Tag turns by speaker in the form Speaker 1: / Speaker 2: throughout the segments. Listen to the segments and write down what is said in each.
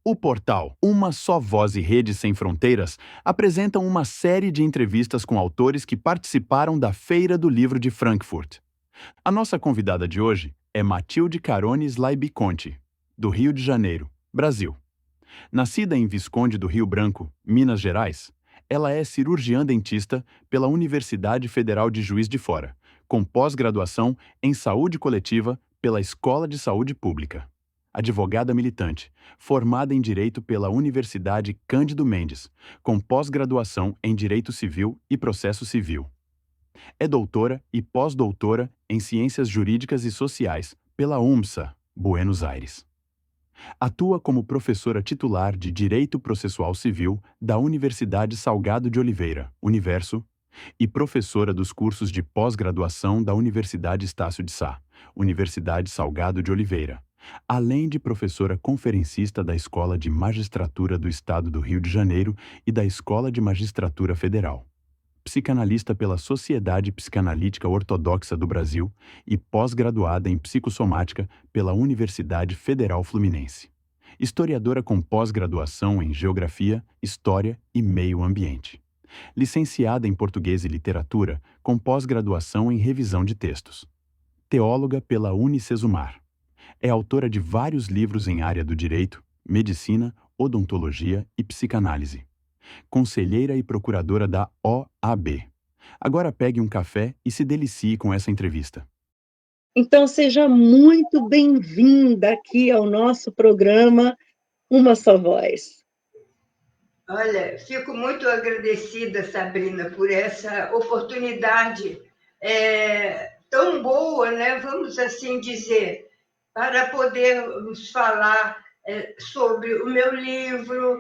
Speaker 1: O portal Uma Só Voz e Rede Sem Fronteiras apresentam uma série de entrevistas com autores que participaram da Feira do Livro de Frankfurt. A nossa convidada de hoje é Matilde Carone Slaibi Conte, do Rio de Janeiro, Brasil. Nascida em Visconde do Rio Branco, Minas Gerais, ela é cirurgiã dentista pela Universidade Federal de Juiz de Fora, com pós-graduação em Saúde Coletiva pela Escola de Saúde Pública. Advogada militante, formada em Direito pela Universidade Cândido Mendes, com pós-graduação em Direito Civil e Processo Civil. É doutora e pós-doutora em Ciências Jurídicas e Sociais pela UMSA, Buenos Aires. Atua como professora titular de Direito Processual Civil da Universidade Salgado de Oliveira, Universo, e professora dos cursos de pós-graduação da Universidade Estácio de Sá, Universidade Salgado de Oliveira, além de professora conferencista da Escola de Magistratura do Estado do Rio de Janeiro e da Escola de Magistratura Federal. Psicanalista pela Sociedade Psicanalítica Ortodoxa do Brasil e pós-graduada em Psicossomática pela Universidade Federal Fluminense. Historiadora com pós-graduação em Geografia, História e Meio Ambiente. Licenciada em Português e Literatura, com pós-graduação em Revisão de Textos. Teóloga pela Unicesumar. É autora de vários livros em área do direito, medicina, odontologia e psicanálise. Conselheira e procuradora da OAB. Agora pegue um café e se delicie com essa entrevista.
Speaker 2: Então, seja muito bem-vinda aqui ao nosso programa Uma Só Voz.
Speaker 3: Olha, fico muito agradecida, Sabrina, por essa oportunidade tão boa, né? Vamos assim dizer, para podermos falar sobre o meu livro,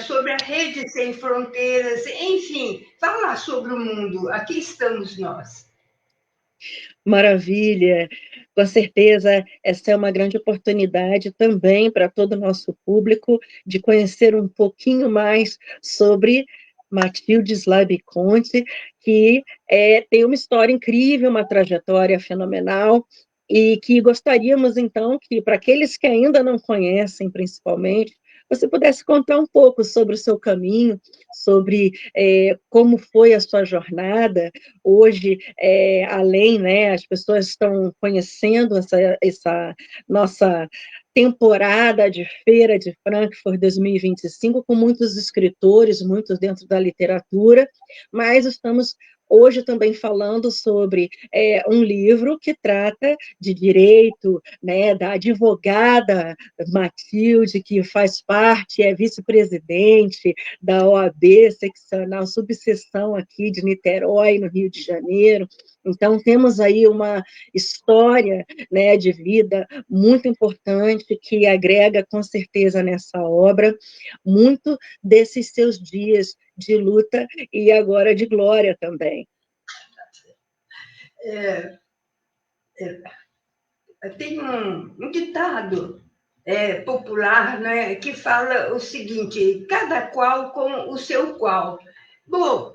Speaker 3: sobre a Rede Sem Fronteiras, enfim, falar sobre o mundo. Aqui estamos nós.
Speaker 2: Maravilha! Com certeza, essa é uma grande oportunidade também para todo o nosso público de conhecer um pouquinho mais sobre Matilde Slaibi Conte, que tem uma história incrível, uma trajetória fenomenal, e que gostaríamos, então, que, para aqueles que ainda não conhecem, principalmente, você pudesse contar um pouco sobre o seu caminho, sobre como foi a sua jornada. Hoje, além, né, as pessoas estão conhecendo essa nossa temporada de Feira de Frankfurt 2025, com muitos escritores, muitos dentro da literatura, mas estamos hoje também falando sobre um livro que trata de direito, né, da advogada Matilde, que faz parte, é vice-presidente da OAB, seccional subseção aqui de Niterói, no Rio de Janeiro. Então, temos aí uma história, né, de vida muito importante que agrega, com certeza, nessa obra, muito desses seus dias de luta e agora de glória também.
Speaker 3: Tem um ditado popular, né, que fala o seguinte: cada qual com o seu qual. Bom,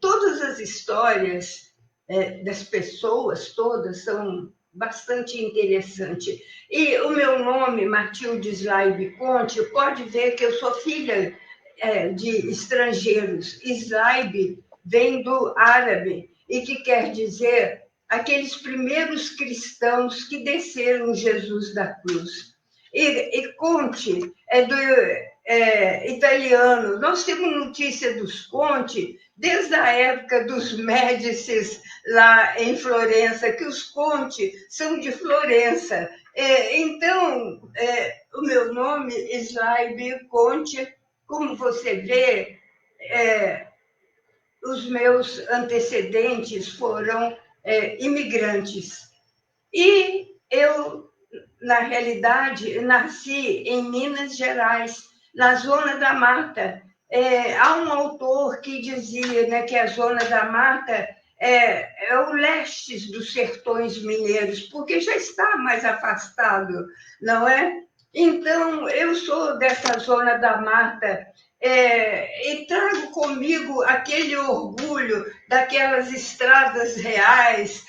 Speaker 3: todas as histórias das pessoas todas são bastante interessantes. E o meu nome, Matilde Slaibi Conte, pode ver que eu sou filha de estrangeiros. Slaibi vem do árabe, e que quer dizer aqueles primeiros cristãos que desceram Jesus da cruz. E Conte é italiano. Nós temos notícia dos Conte desde a época dos Médicis, lá em Florença, que os Conte são de Florença. Então, o meu nome, Slaibi Conte, como você vê, os meus antecedentes foram imigrantes. E eu, na realidade, nasci em Minas Gerais, na Zona da Mata. Há um autor que dizia, né, que a Zona da Mata é o leste dos sertões mineiros, porque já está mais afastado, não é? Então, eu sou dessa Zona da Mata, e trago comigo aquele orgulho daquelas estradas reais,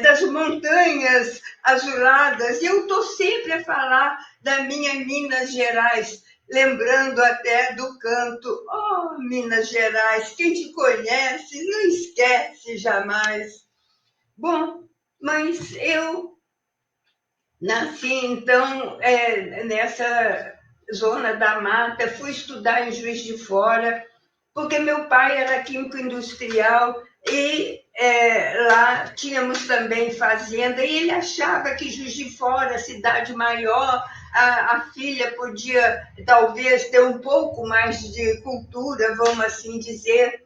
Speaker 3: das montanhas azuladas, e eu estou sempre a falar da minha Minas Gerais, lembrando até do canto, oh, Minas Gerais, quem te conhece não esquece jamais. Bom, mas eu nasci, então, nessa zona da mata, fui estudar em Juiz de Fora, porque meu pai era químico industrial e lá tínhamos também fazenda, e ele achava que Juiz de Fora, cidade maior, a filha podia talvez ter um pouco mais de cultura, vamos assim dizer,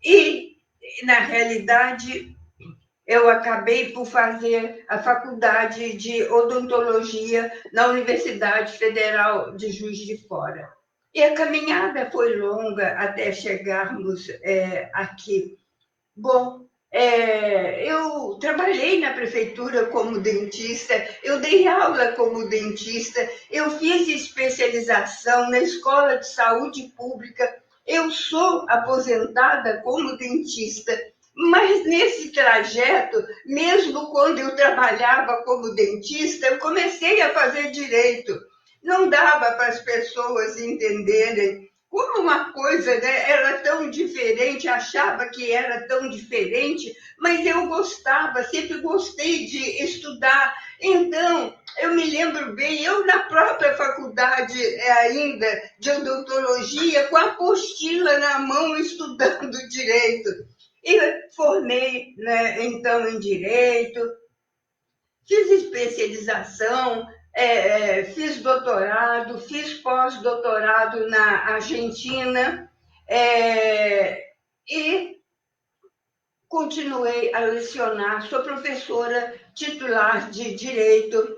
Speaker 3: e na realidade eu acabei por fazer a faculdade de odontologia na Universidade Federal de Juiz de Fora. E a caminhada foi longa até chegarmos aqui. Bom, eu trabalhei na prefeitura como dentista, eu dei aula como dentista, eu fiz especialização na Escola de Saúde Pública, eu sou aposentada como dentista, mas nesse trajeto, mesmo quando eu trabalhava como dentista, eu comecei a fazer direito. Não dava para as pessoas entenderem como uma coisa, né, era tão diferente, achava que era tão diferente, mas eu gostava, sempre gostei de estudar. Então, eu me lembro bem, eu na própria faculdade ainda de odontologia, com a apostila na mão, estudando direito. E formei, né, então, em direito, fiz especialização, fiz doutorado, fiz pós-doutorado na Argentina e continuei a lecionar. Sou professora titular de Direito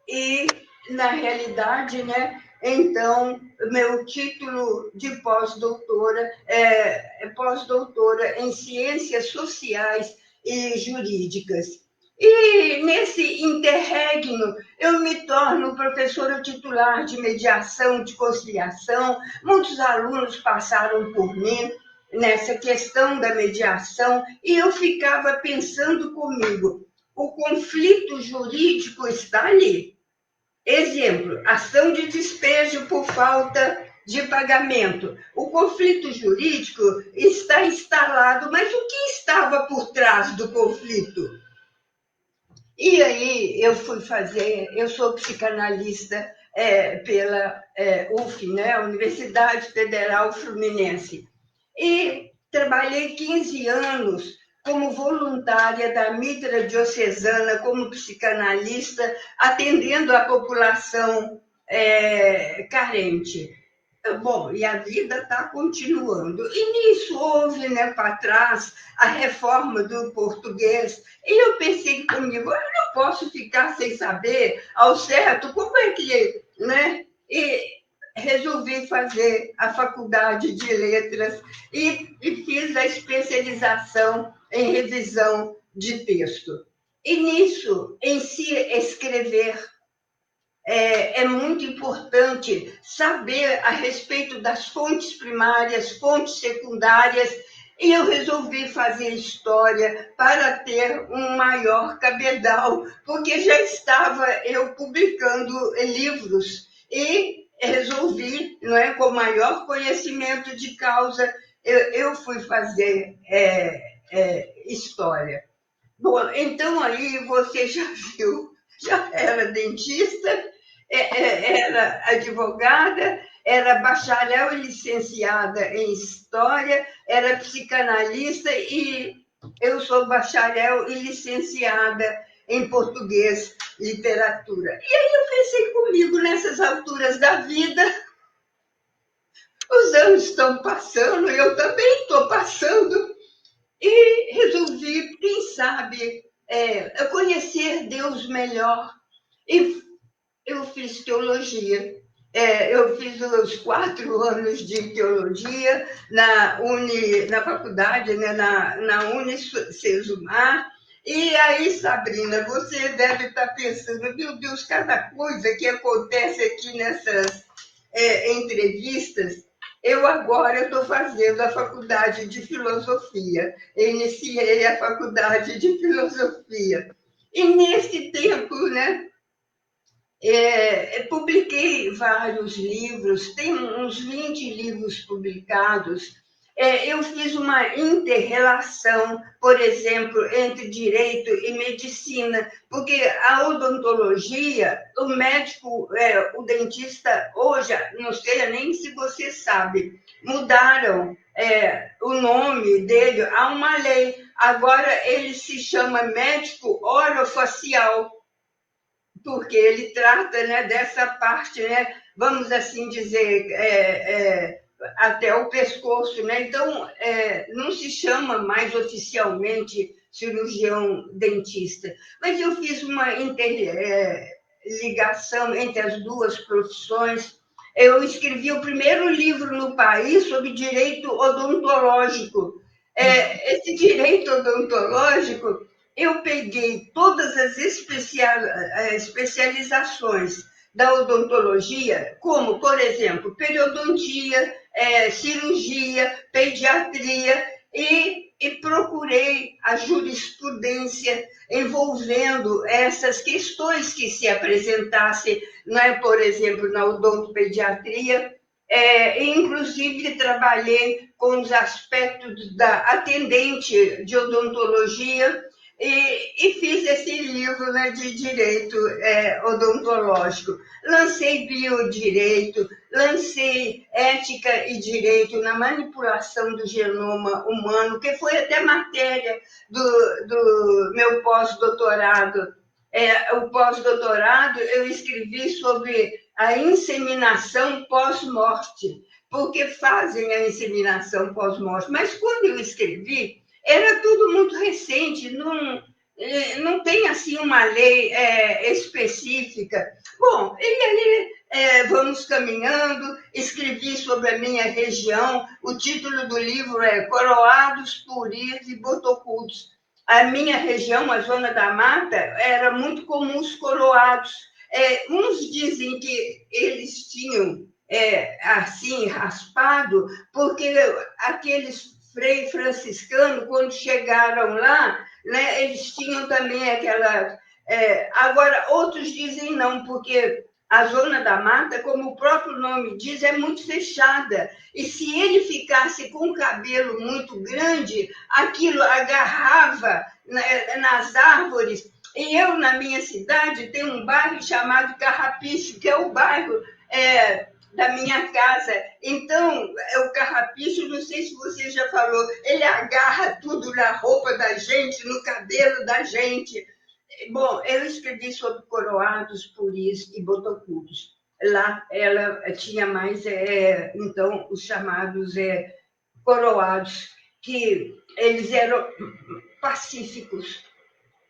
Speaker 3: e, na realidade, né, então, meu título de pós-doutora é pós-doutora em Ciências Sociais e Jurídicas. E nesse interregno, eu me torno professora titular de mediação, de conciliação. Muitos alunos passaram por mim nessa questão da mediação e eu ficava pensando comigo, o conflito jurídico está ali. Exemplo, ação de despejo por falta de pagamento. O conflito jurídico está instalado, mas o que estava por trás do conflito? E aí eu fui fazer, eu sou psicanalista pela UF, né, Universidade Federal Fluminense, e trabalhei 15 anos como voluntária da Mitra Diocesana, como psicanalista, atendendo a população carente. Bom, e a vida está continuando. E nisso houve, né, para trás, a reforma do português. E eu pensei comigo, eu não posso ficar sem saber ao certo como é que, né? E resolvi fazer a faculdade de letras e fiz a especialização em revisão de texto. E nisso, em se escrever, é muito importante saber a respeito das fontes primárias, fontes secundárias, e eu resolvi fazer história para ter um maior cabedal, porque já estava eu publicando livros e resolvi, não é, com maior conhecimento de causa, eu fui fazer história. Bom, então aí você já viu, já era dentista, era advogada, era bacharel e licenciada em História, era psicanalista e eu sou bacharel e licenciada em Português, Literatura. E aí eu pensei comigo, nessas alturas da vida, os anos estão passando, eu também estou passando, e resolvi, quem sabe, conhecer Deus melhor. E eu fiz teologia. Eu fiz os 4 anos de teologia na faculdade, né, na Unicesumar. E aí, Sabrina, você deve estar pensando, meu Deus, cada coisa que acontece aqui nessas entrevistas. Eu agora estou fazendo a faculdade de filosofia. Eu iniciei a faculdade de filosofia. E nesse tempo, né, publiquei vários livros, tem uns 20 livros publicados. Eu fiz uma inter-relação, por exemplo, entre direito e medicina, porque a odontologia, o médico, o dentista, hoje, não sei nem se você sabe, mudaram o nome dele a uma lei. Agora ele se chama médico orofacial, porque ele trata, né, dessa parte, né, vamos assim dizer, até o pescoço, né? Então, não se chama mais oficialmente cirurgião dentista, mas eu fiz uma interligação entre as duas profissões. Eu escrevi o primeiro livro no país sobre direito odontológico. Esse direito odontológico, eu peguei todas as especializações da odontologia, como, por exemplo, periodontia, cirurgia, pediatria, e procurei a jurisprudência envolvendo essas questões que se apresentassem, né, por exemplo, na odontopediatria. Inclusive, trabalhei com os aspectos da atendente de odontologia, e fiz esse livro, né, de direito odontológico. Lancei biodireito, lancei ética e direito na manipulação do genoma humano, que foi até matéria do meu pós-doutorado. O pós-doutorado eu escrevi sobre a inseminação pós-morte, porque fazem a inseminação pós-morte. Mas quando eu escrevi, era tudo muito recente, não tem assim uma lei específica. Bom, e aí vamos caminhando, escrevi sobre a minha região, o título do livro é Coroados, Puris e Botocudos. A minha região, a Zona da Mata, era muito comum os coroados. Uns dizem que eles tinham assim, raspado, porque aqueles frei franciscano, quando chegaram lá, né, eles tinham também aquela... agora, outros dizem não, porque a Zona da Mata, como o próprio nome diz, é muito fechada. E se ele ficasse com o cabelo muito grande, aquilo agarrava, né, nas árvores. E eu, na minha cidade, tenho um bairro chamado Carrapicho, que é o bairro da minha casa. Então, o carrapicho, não sei se você já falou, ele agarra tudo na roupa da gente, no cabelo da gente. Bom, eu escrevi sobre coroados, puris e botocudos. Lá ela tinha mais, então, os chamados coroados, que eles eram pacíficos.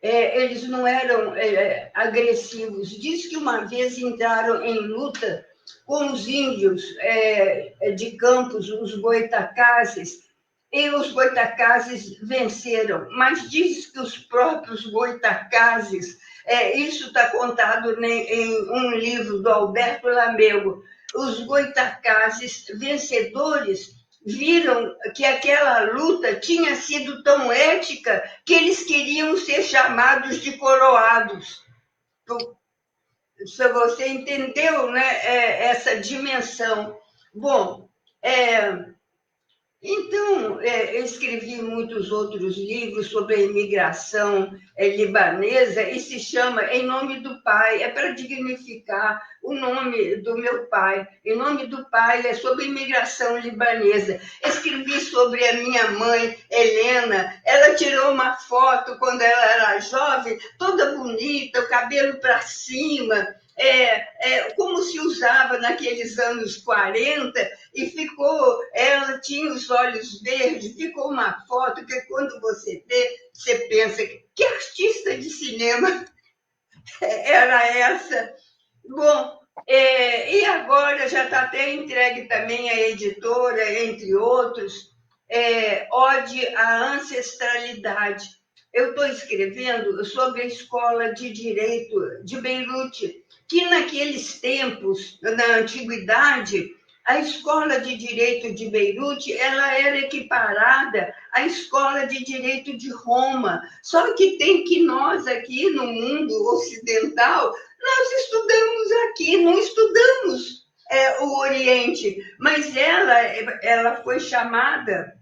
Speaker 3: Eles não eram agressivos. Diz que uma vez entraram em luta com os índios de Campos, os Goitacazes, e os Goitacazes venceram. Mas diz que os próprios Goitacazes, isso está contado em um livro do Alberto Lamego, os Goitacazes vencedores viram que aquela luta tinha sido tão ética que eles queriam ser chamados de coroados. Se você entendeu, né, essa dimensão. Bom, então, eu escrevi muitos outros livros sobre a imigração libanesa e se chama Em Nome do Pai, é para dignificar o nome do meu pai. Em Nome do Pai é sobre a imigração libanesa. Escrevi sobre a minha mãe, Helena. Ela tirou uma foto quando ela era jovem, toda bonita, o cabelo para cima, como se usava naqueles anos 40, e ela tinha os olhos verdes, ficou uma foto que quando você vê, você pensa, que artista de cinema era essa? Bom, e agora já está até entregue também a editora, entre outros, Ode à Ancestralidade. Eu estou escrevendo sobre a Escola de Direito de Beirute, que naqueles tempos, na antiguidade, a Escola de Direito de Beirute, ela era equiparada à Escola de Direito de Roma. Só que tem que nós aqui no mundo ocidental, nós estudamos aqui, não estudamos o Oriente, mas ela foi chamada,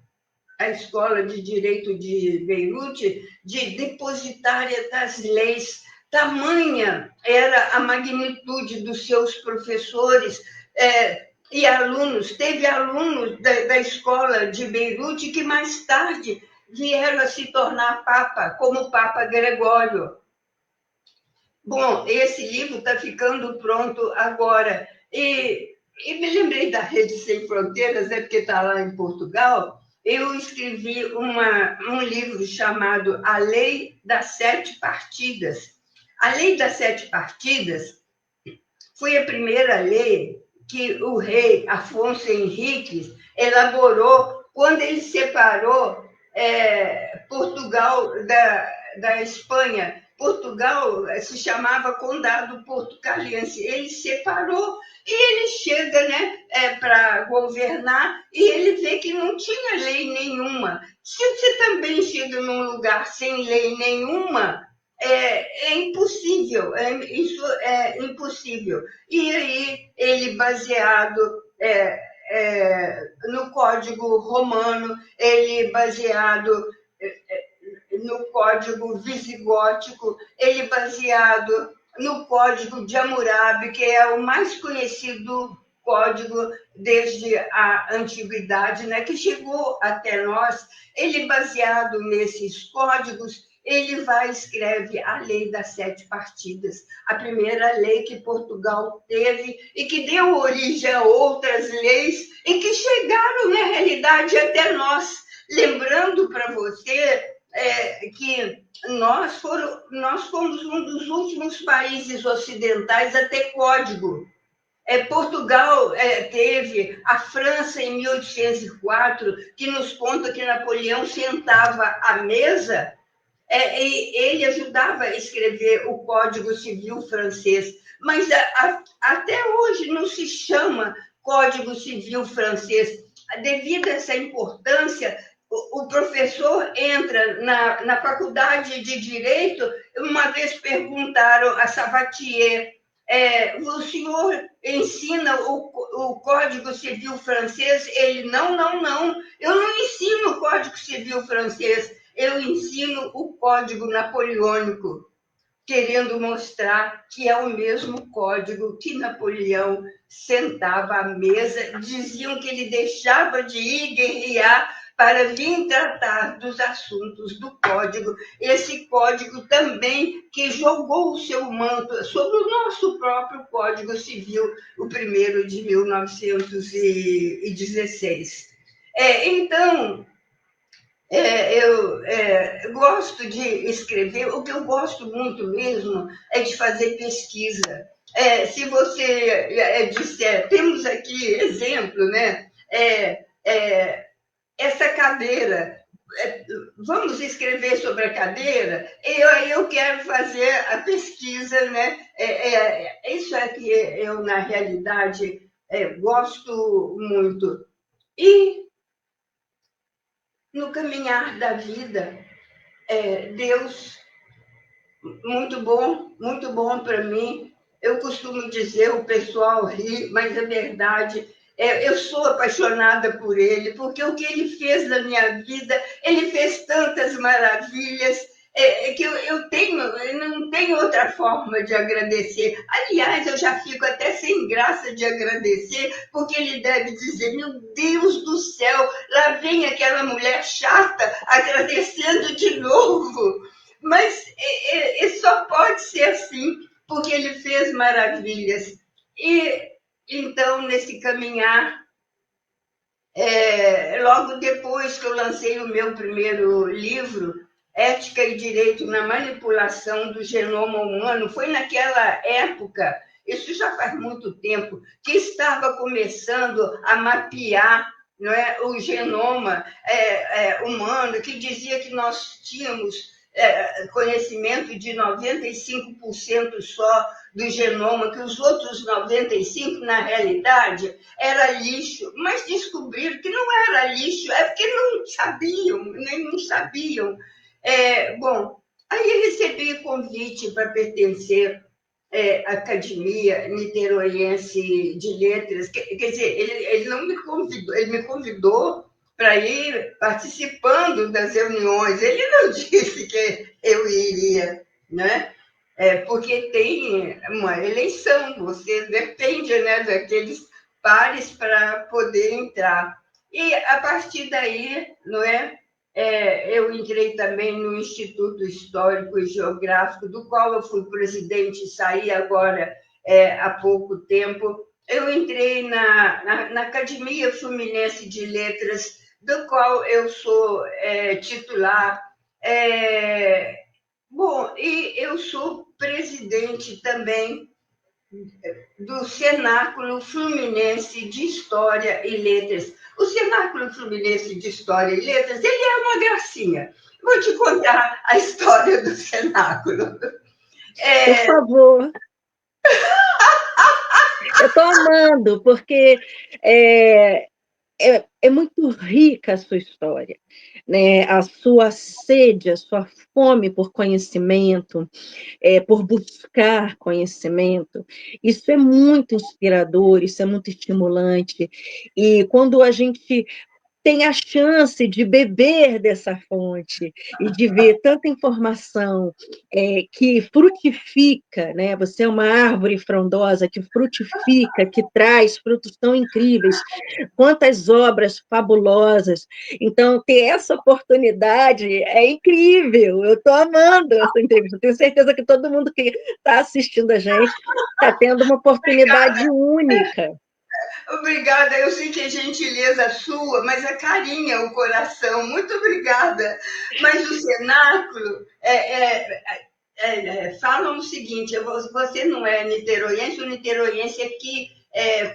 Speaker 3: a Escola de Direito de Beirute, de depositária das leis. Tamanha era a magnitude dos seus professores e alunos. Teve alunos da Escola de Beirute que mais tarde vieram a se tornar Papa, como o Papa Gregório. Bom, esse livro está ficando pronto agora. E me lembrei da Rede Sem Fronteiras, porque está lá em Portugal. Eu escrevi um livro chamado A Lei das Sete Partidas. A Lei das Sete Partidas foi a primeira lei que o rei Afonso Henriques elaborou quando ele separou Portugal da Espanha. Portugal se chamava Condado Portucalense. Ele separou e ele chega, né, para governar e ele vê que não tinha lei nenhuma. Se você também chega num lugar sem lei nenhuma, é impossível, isso é impossível. E aí ele, baseado no Código Romano, ele baseado no Código Visigótico, ele baseado no Código de Hammurabi, que é o mais conhecido código desde a antiguidade, né, que chegou até nós. Ele, baseado nesses códigos, ele vai e escreve a Lei das Sete Partidas, a primeira lei que Portugal teve e que deu origem a outras leis e que chegaram, na realidade, até nós. Lembrando para você que nós fomos um dos últimos países ocidentais a ter código. Portugal teve, a França em 1804, que nos conta que Napoleão sentava à mesa e ele ajudava a escrever o Código Civil francês. Mas até hoje não se chama Código Civil francês. Devido a essa importância, o professor entra na faculdade de Direito. Uma vez perguntaram a Sabatier, o senhor ensina o Código Civil francês? Ele, não, eu não ensino o Código Civil francês, eu ensino o Código Napoleônico, querendo mostrar que é o mesmo código que Napoleão sentava à mesa. Diziam que ele deixava de ir guerrear para vir tratar dos assuntos do código. Esse código também que jogou o seu manto sobre o nosso próprio Código Civil, o primeiro de 1916. Então, eu gosto de escrever. O que eu gosto muito mesmo é de fazer pesquisa. Se você disser, temos aqui exemplo, né? Essa cadeira, vamos escrever sobre a cadeira? Eu quero fazer a pesquisa, né? Isso é que eu, na realidade, gosto muito. E no caminhar da vida, Deus, muito bom para mim. Eu costumo dizer, o pessoal ri, mas é verdade. Eu sou apaixonada por ele, porque o que ele fez na minha vida, ele fez tantas maravilhas, que eu não tenho outra forma de agradecer. Aliás, eu já fico até sem graça de agradecer, porque ele deve dizer, meu Deus do céu, lá vem aquela mulher chata agradecendo de novo. Mas só pode ser assim, porque ele fez maravilhas. E então, nesse caminhar, logo depois que eu lancei o meu primeiro livro, Ética e Direito na Manipulação do Genoma Humano, foi naquela época, isso já faz muito tempo, que estava começando a mapear, não é, o genoma humano, que dizia que nós tínhamos conhecimento de 95% só do genoma, que os outros 95%, na realidade, era lixo, mas descobriram que não era lixo, é porque não sabiam, nem não sabiam. Bom, aí recebi convite para pertencer à Academia Niteroense de Letras, quer dizer, ele não me convidou, ele me convidou para ir participando das reuniões. Ele não disse que eu iria, né? Porque tem uma eleição, você depende, né, daqueles pares para poder entrar. E a partir daí, não é? Eu entrei também no Instituto Histórico e Geográfico, do qual eu fui presidente e saí agora há pouco tempo. Eu entrei na Academia Fluminense de Letras, do qual eu sou titular. Bom, e eu sou presidente também do Cenáculo Fluminense de História e Letras. O Cenáculo Fluminense de História e Letras, ele é uma gracinha. Vou te contar a história do Cenáculo.
Speaker 2: Por favor. Eu estou amando, porque é muito rica a sua história, né? A sua sede, a sua fome por conhecimento, por buscar conhecimento. Isso é muito inspirador, isso é muito estimulante. E quando a gente tem a chance de beber dessa fonte e de ver tanta informação que frutifica, né? Você é uma árvore frondosa que frutifica, que traz frutos tão incríveis, quantas obras fabulosas. Então, ter essa oportunidade é incrível. Eu estou amando essa entrevista. Eu tenho certeza que todo mundo que está assistindo a gente está tendo uma oportunidade única.
Speaker 3: Obrigada, eu sei que é gentileza sua, mas acarinha o coração. Muito obrigada. Mas o cenáculo falam o seguinte: você não é niteroiense, o niteroiense é que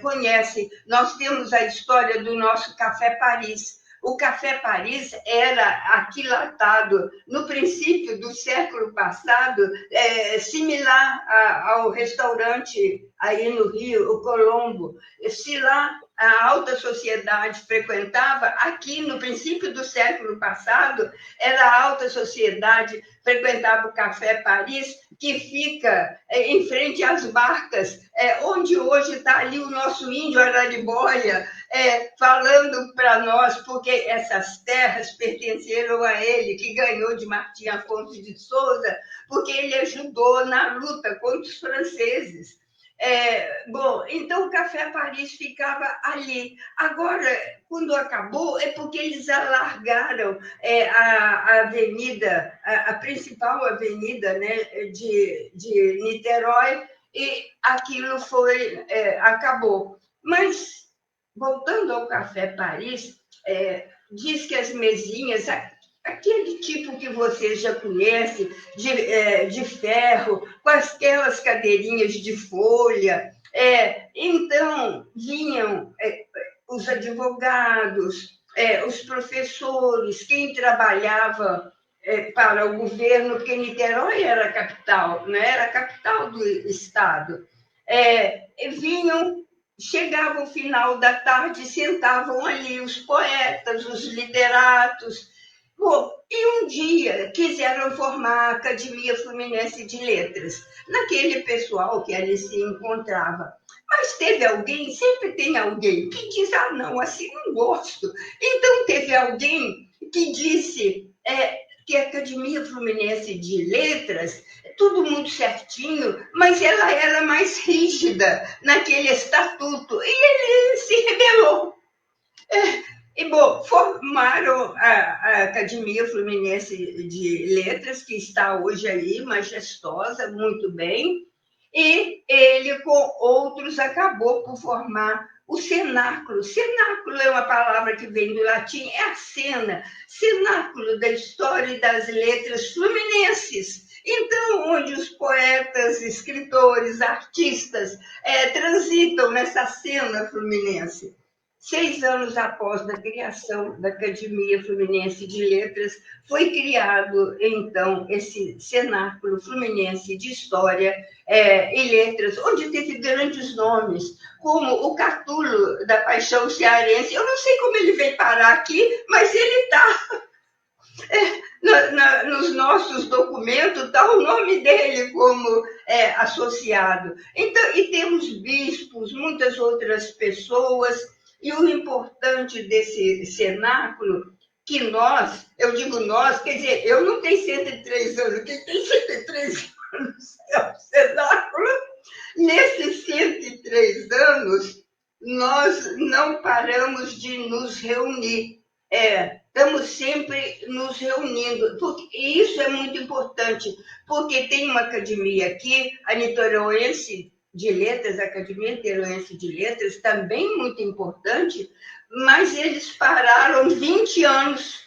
Speaker 3: conhece. Nós temos a história do nosso Café Paris. O Café Paris era aquilatado no princípio do século passado, similar ao restaurante aí no Rio, o Colombo. Se lá a alta sociedade frequentava, aqui no princípio do século passado, era a alta sociedade frequentava o Café Paris, que fica em frente às barcas, onde hoje está ali o nosso índio Araribóia, falando para nós, porque essas terras pertenceram a ele, que ganhou de Martim Afonso de Souza, porque ele ajudou na luta contra os franceses. Bom, então o Café Paris ficava ali. Agora, quando acabou, é porque eles alargaram a avenida, a principal avenida, né, de Niterói, e aquilo acabou. Mas, voltando ao Café Paris, diz que as mesinhas, aquele tipo que você já conhece, de ferro, com aquelas cadeirinhas de folha. Então, vinham os advogados, os professores, quem trabalhava para o governo, porque Niterói era a capital, né? Era a capital do estado. Vinham, chegava o final da tarde, sentavam ali os poetas, os literatos. Bom, e um dia quiseram formar a Academia Fluminense de Letras, naquele pessoal que ali se encontrava. Mas teve alguém, sempre tem alguém, que diz, não, assim não gosto. Então teve alguém que disse que a Academia Fluminense de Letras, tudo muito certinho, mas ela era mais rígida naquele estatuto, e ele se rebelou. E, bom, formaram a Academia Fluminense de Letras, que está hoje aí, majestosa, muito bem, e ele, com outros, acabou por formar o cenáculo. Cenáculo é uma palavra que vem do latim, é a cena, cenáculo da história e das letras fluminenses. Então, onde os poetas, escritores, artistas transitam nessa cena fluminense. 6 anos após a criação da Academia Fluminense de Letras, foi criado, então, esse Cenáculo Fluminense de História e Letras, onde teve grandes nomes, como o Catulo da Paixão Cearense. Eu não sei como ele veio parar aqui, mas ele está nos nossos documentos, está o nome dele como associado. Então, e temos bispos, muitas outras pessoas. E o importante desse cenáculo, que nós, eu digo nós, quer dizer, eu não tenho 103 anos, quem tem 103 anos é o cenáculo. Nesses 103 anos, nós não paramos de nos reunir. Estamos sempre nos reunindo, e isso é muito importante, porque tem uma academia aqui, a Niteroense de Letras, a Academia Niteroense de Letras, também muito importante, mas eles pararam 20 anos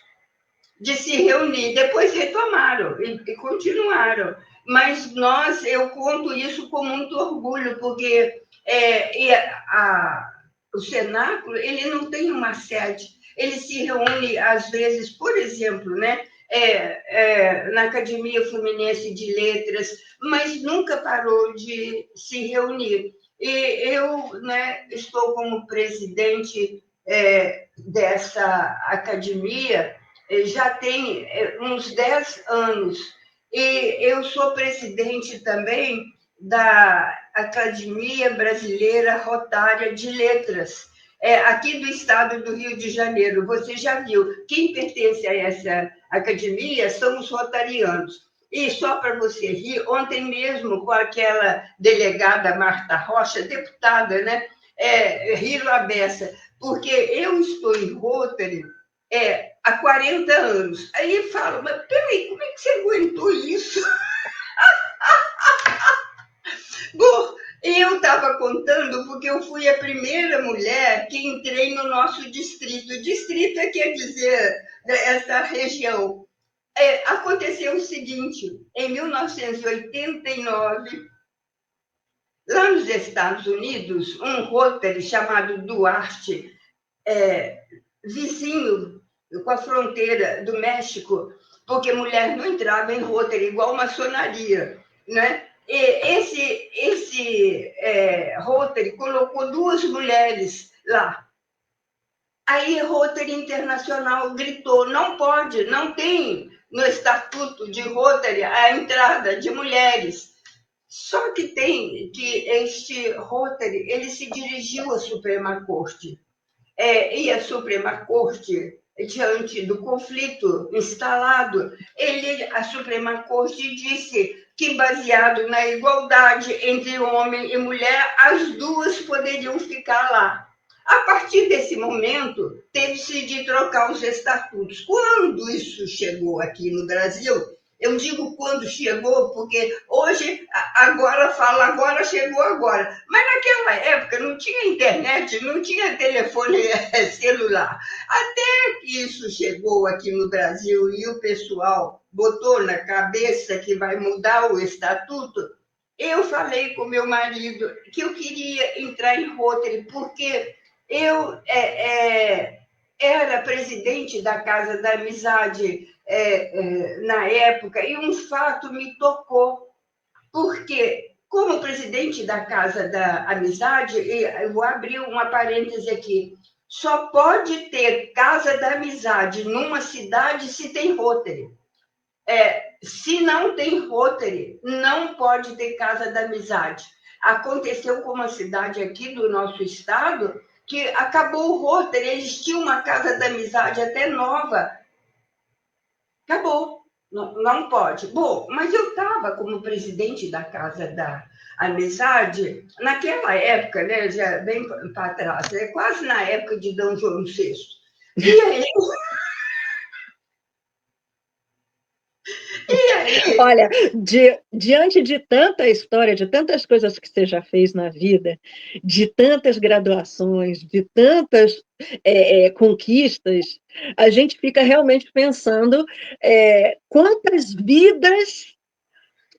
Speaker 3: de se reunir, depois retomaram e continuaram. Mas eu conto isso com muito orgulho, porque o Cenáculo, ele não tem uma sede, ele se reúne, às vezes, por exemplo, né, na Academia Fluminense de Letras, mas nunca parou de se reunir. E eu, né, estou como presidente dessa academia, já tem uns 10 anos, e eu sou presidente também da Academia Brasileira Rotária de Letras, aqui do estado do Rio de Janeiro. Você já viu, quem pertence a essa academia são os rotarianos. E só para você rir, ontem mesmo, com aquela delegada Marta Rocha, deputada, né, riram a beça, porque eu estou em Rotary há 40 anos. Aí falo, mas peraí, como é que você aguentou isso? Bom, eu estava contando porque eu fui a primeira mulher que entrei no nosso distrito. Distrito quer dizer essa região. Aconteceu o seguinte, em 1989, lá nos Estados Unidos, um Rotary chamado Duarte, vizinho com a fronteira do México, porque mulher não entrava em Rotary, igual maçonaria, né? E esse Rotary colocou 2 mulheres lá. Aí Rotary Internacional gritou, não pode, não tem no estatuto de Rotary a entrada de mulheres. Só que tem que este Rotary, ele se dirigiu à Suprema Corte. E a Suprema Corte, diante do conflito instalado, a Suprema Corte disse que, baseado na igualdade entre homem e mulher, as 2 poderiam ficar lá. A partir desse momento, teve-se de trocar os estatutos. Quando isso chegou aqui no Brasil, eu digo quando chegou, porque hoje, agora chegou agora. Mas naquela época não tinha internet, não tinha telefone celular. Até que isso chegou aqui no Brasil e o pessoal botou na cabeça que vai mudar o estatuto, eu falei com meu marido que eu queria entrar em Rotary, porque eu era presidente da Casa da Amizade na época, e um fato me tocou, porque, como presidente da Casa da Amizade, eu vou abrir uma parêntese aqui, só pode ter Casa da Amizade numa cidade se tem Rotary. Se não tem Rotary, não pode ter Casa da Amizade. Aconteceu com uma cidade aqui do nosso estado, que acabou o Rotary, existia uma Casa da Amizade até nova. Acabou, não pode. Bom, mas eu estava como presidente da Casa da Amizade, naquela época, né, já bem para trás, quase na época de D. João VI. E aí...
Speaker 2: Olha, diante de tanta história, de tantas coisas que você já fez na vida, de tantas graduações, de tantas conquistas, a gente fica realmente pensando quantas vidas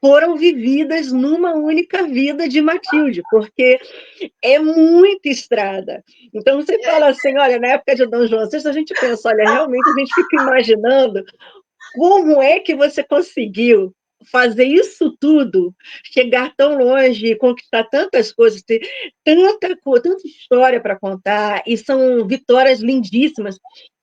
Speaker 2: foram vividas numa única vida de Matilde, porque é muita estrada. Então, você fala assim, olha, na época de Dom João VI, a gente pensa, olha, realmente a gente fica imaginando como é que você conseguiu fazer isso tudo, chegar tão longe, conquistar tantas coisas, ter tanta história para contar, e são vitórias lindíssimas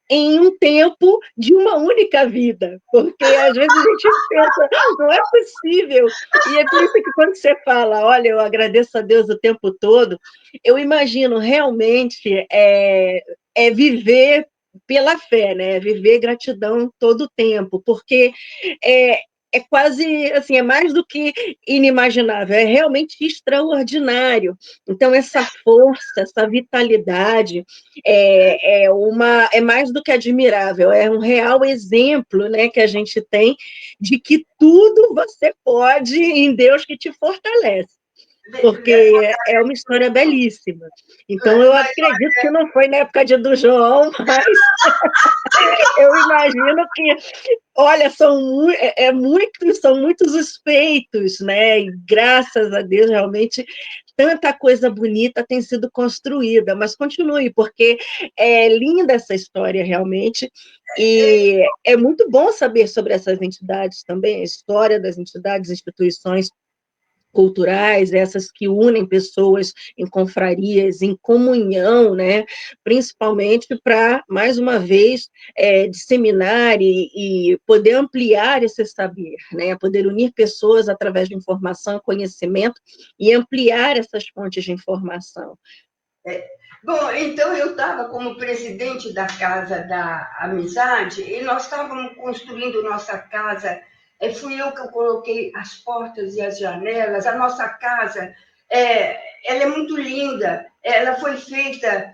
Speaker 2: em um tempo de uma única vida, porque às vezes a gente pensa, não é possível, e é por isso que quando você fala, olha, eu agradeço a Deus o tempo todo, eu imagino realmente viver pela fé, né? Viver gratidão todo o tempo, porque é, é quase assim, é mais do que inimaginável, é realmente extraordinário. Então, essa força, essa vitalidade, é mais do que admirável, é um real exemplo, né, que a gente tem de que tudo você pode em Deus que te fortalece, porque é uma história belíssima. Então, eu
Speaker 3: Mas,
Speaker 2: acredito que não foi na época do João, mas eu imagino que, olha, são muitos os feitos, né? E graças a Deus, realmente, tanta coisa bonita tem sido construída, mas continue, porque é linda essa história, realmente, e é muito bom saber sobre essas entidades também, a história das entidades, instituições culturais, essas que unem pessoas em confrarias, em comunhão, né? Principalmente para, mais uma vez, disseminar e poder ampliar esse saber, né? Poder unir pessoas através de informação, conhecimento e ampliar essas fontes de informação.
Speaker 3: bom, então eu estava como presidente da Casa da Amizade e nós estávamos construindo nossa casa. Fui eu que eu coloquei as portas e as janelas. A nossa casa, ela é muito linda. Ela foi feita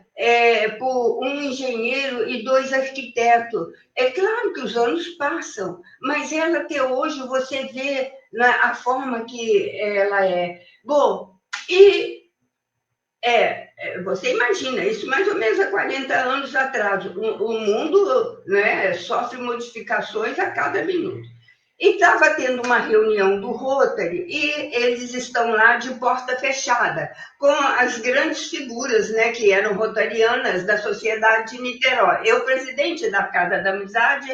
Speaker 3: por um engenheiro e dois arquitetos. É claro que os anos passam, mas ela até hoje você vê a forma que ela é. Bom, e você imagina, isso mais ou menos há 40 anos atrás. O mundo, né, sofre modificações a cada minuto. E estava tendo uma reunião do Rotary e eles estão lá de porta fechada, com as grandes figuras, né, que eram rotarianas da Sociedade de Niterói. Eu, presidente da Casa da Amizade,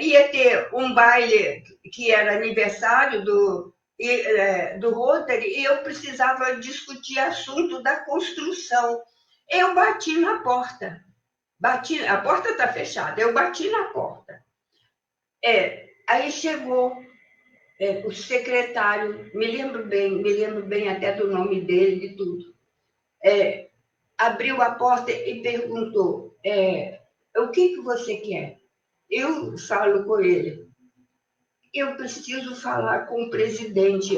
Speaker 3: ia ter um baile que era aniversário do Rotary, e eu precisava discutir assunto da construção. Eu bati na porta. A porta está fechada, eu bati na porta. Aí chegou o secretário, me lembro bem até do nome dele, de tudo. Abriu a porta e perguntou, o que você quer? Eu falo com ele, eu preciso falar com o presidente,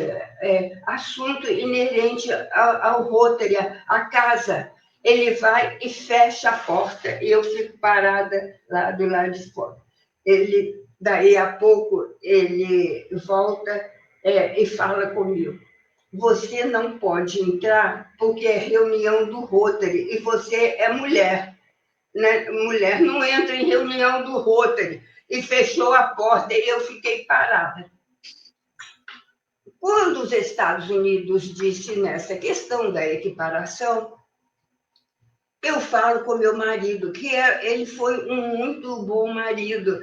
Speaker 3: assunto inerente ao Rotary, à casa. Ele vai e fecha a porta, e eu fico parada lá do lado de fora. Daí a pouco, ele volta e fala comigo. Você não pode entrar porque é reunião do Rotary e você é mulher. Né? Mulher não entra em reunião do Rotary. E fechou a porta e eu fiquei parada. Quando os Estados Unidos disse nessa questão da equiparação, eu falo com meu marido, que ele foi um muito bom marido.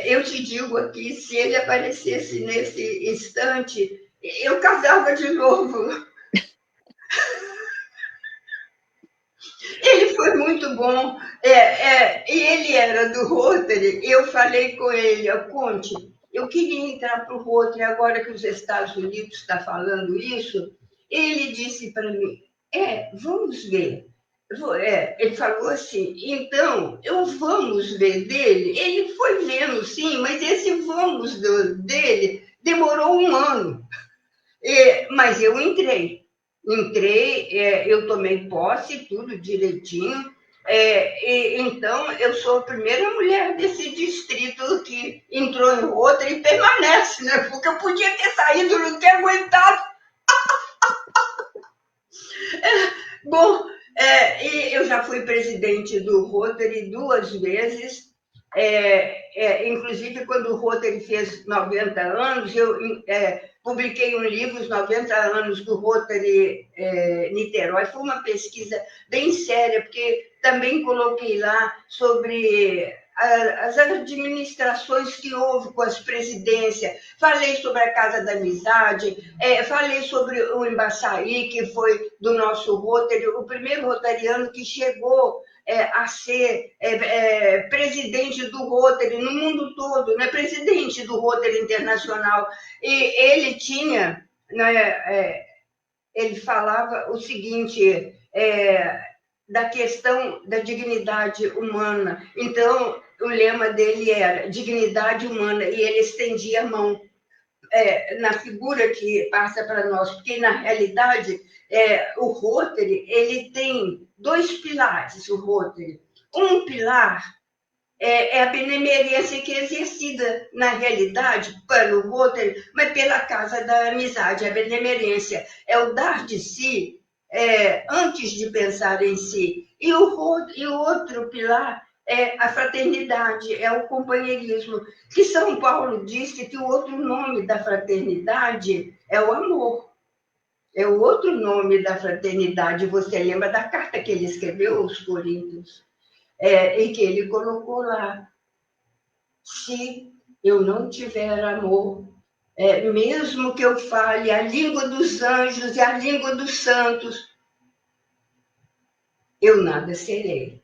Speaker 3: Eu te digo aqui, se ele aparecesse nesse instante, eu casava de novo. Ele foi muito bom. E ele era do Rotary. Eu falei com ele, Conte, eu queria entrar para o Rotary agora que os Estados Unidos estão falando isso. Ele disse para mim, vamos ver. Ele falou assim, então, eu vamos ver dele. Ele foi vendo, sim, mas esse vamos dele demorou um ano. Mas eu entrei, eu tomei posse, tudo direitinho. Então, eu sou a primeira mulher desse distrito que entrou em outra e permanece, né? Porque eu podia ter saído, não ter aguentado. Bom, e eu já fui presidente do Rotary 2 vezes. inclusive, quando o Rotary fez 90 anos, eu publiquei um livro, Os 90 Anos do Rotary Niterói. Foi uma pesquisa bem séria, porque também coloquei lá sobre as administrações que houve com as presidências, falei sobre a Casa da Amizade, falei sobre o Embaçaí, que foi do nosso Rotary, o primeiro rotariano que chegou a ser presidente do Rotary no mundo todo, né? Presidente do Rotary Internacional. E ele tinha, né, ele falava o seguinte, da questão da dignidade humana. Então, o lema dele era dignidade humana, e ele estendia a mão na figura que passa para nós, porque, na realidade, o Rotary, ele tem 2 pilares, o Rotary. Um pilar é a benemerência que é exercida, na realidade, pelo Rotary, mas pela Casa da Amizade. A benemerência é o dar de si antes de pensar em si. E o outro pilar é a fraternidade, é o companheirismo, que São Paulo disse que o outro nome da fraternidade é o amor. É o outro nome da fraternidade. Você lembra da carta que ele escreveu aos Coríntios? Em que ele colocou lá: se eu não tiver amor, mesmo que eu fale a língua dos anjos e a língua dos santos, eu nada serei.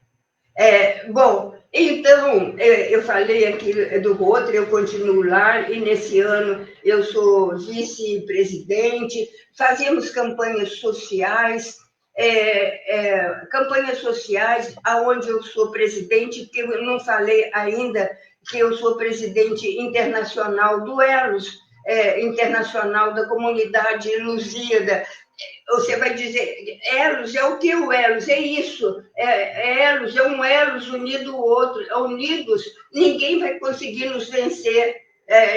Speaker 3: Bom, então, eu falei aqui do Rotary, eu continuo lá, e nesse ano eu sou vice-presidente, fazemos campanhas sociais, onde eu sou presidente, porque eu não falei ainda que eu sou presidente internacional do ELOS, internacional da comunidade Lusíada. Você vai dizer, elos, o que o elos? É isso, elos, um elos unido ao outro, unidos, ninguém vai conseguir nos vencer,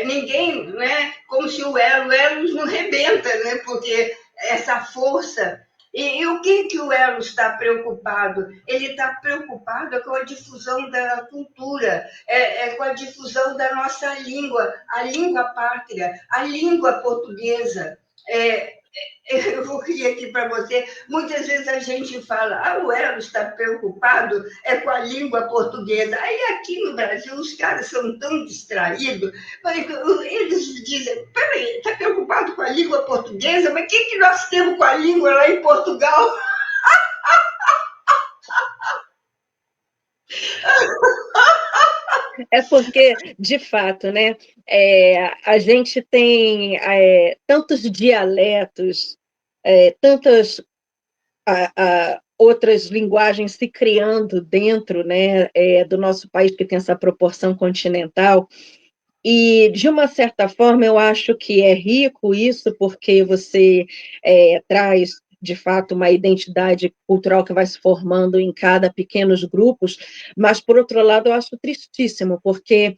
Speaker 3: ninguém, né? Como se o elos não rebenta, né? Porque essa força. E o que o Elos está preocupado? Ele está preocupado com a difusão da cultura, com a difusão da nossa língua, a língua pátria, a língua portuguesa. Eu vou rir aqui para você. Muitas vezes a gente fala, o Elos está preocupado com a língua portuguesa. Aí aqui no Brasil os caras são tão distraídos, eles dizem, peraí, está preocupado com a língua portuguesa? Mas o que nós temos com a língua lá em Portugal?
Speaker 2: É porque, de fato, né, a gente tem tantos dialetos, tantas outras linguagens se criando dentro, né, do nosso país, que tem essa proporção continental, e, de uma certa forma, eu acho que é rico isso, porque você traz, de fato, uma identidade cultural que vai se formando em cada pequenos grupos, mas, por outro lado, eu acho tristíssimo, porque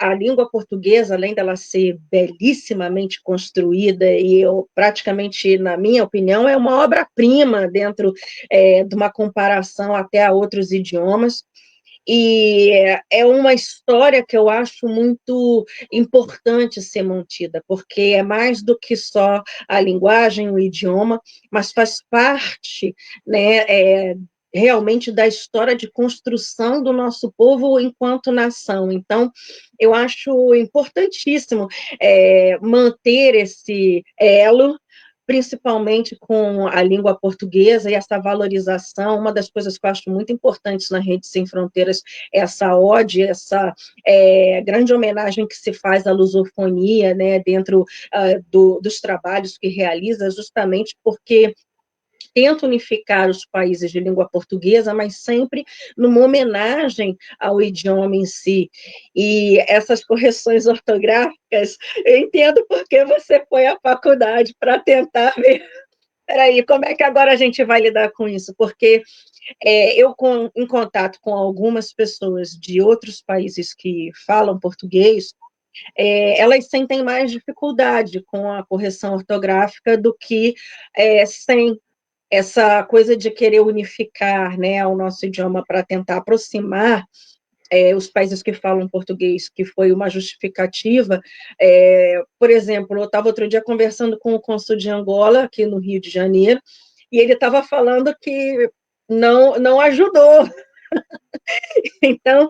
Speaker 2: a língua portuguesa, além dela ser belíssimamente construída, e praticamente, na minha opinião, é uma obra-prima dentro de uma comparação até a outros idiomas, e é uma história que eu acho muito importante ser mantida, porque é mais do que só a linguagem, o idioma, mas faz parte, né, realmente da história de construção do nosso povo enquanto nação. Então, eu acho importantíssimo manter esse elo, principalmente com a língua portuguesa e essa valorização. Uma das coisas que eu acho muito importantes na Rede Sem Fronteiras é essa ode, essa grande homenagem que se faz à lusofonia, né, dentro dos trabalhos que realiza, justamente porque tenta unificar os países de língua portuguesa, mas sempre numa homenagem ao idioma em si. E essas correções ortográficas, eu entendo porque você foi à faculdade para tentar ver. Peraí, como é que agora a gente vai lidar com isso? Porque eu, em contato com algumas pessoas de outros países que falam português, elas sentem mais dificuldade com a correção ortográfica do que sem essa coisa de querer unificar, né, o nosso idioma para tentar aproximar os países que falam português, que foi uma justificativa. Por exemplo, eu estava outro dia conversando com o cônsul de Angola, aqui no Rio de Janeiro, e ele estava falando que não ajudou. Então,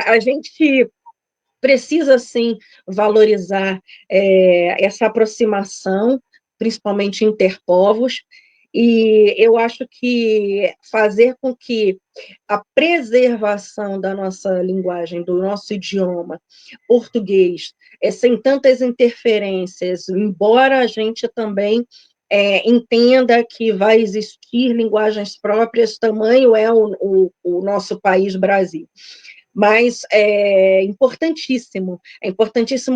Speaker 2: a gente precisa, sim, valorizar essa aproximação, principalmente interpovos, e eu acho que fazer com que a preservação da nossa linguagem, do nosso idioma português, sem tantas interferências, embora a gente também entenda que vai existir linguagens próprias, tamanho é o nosso país Brasil. Mas é importantíssimo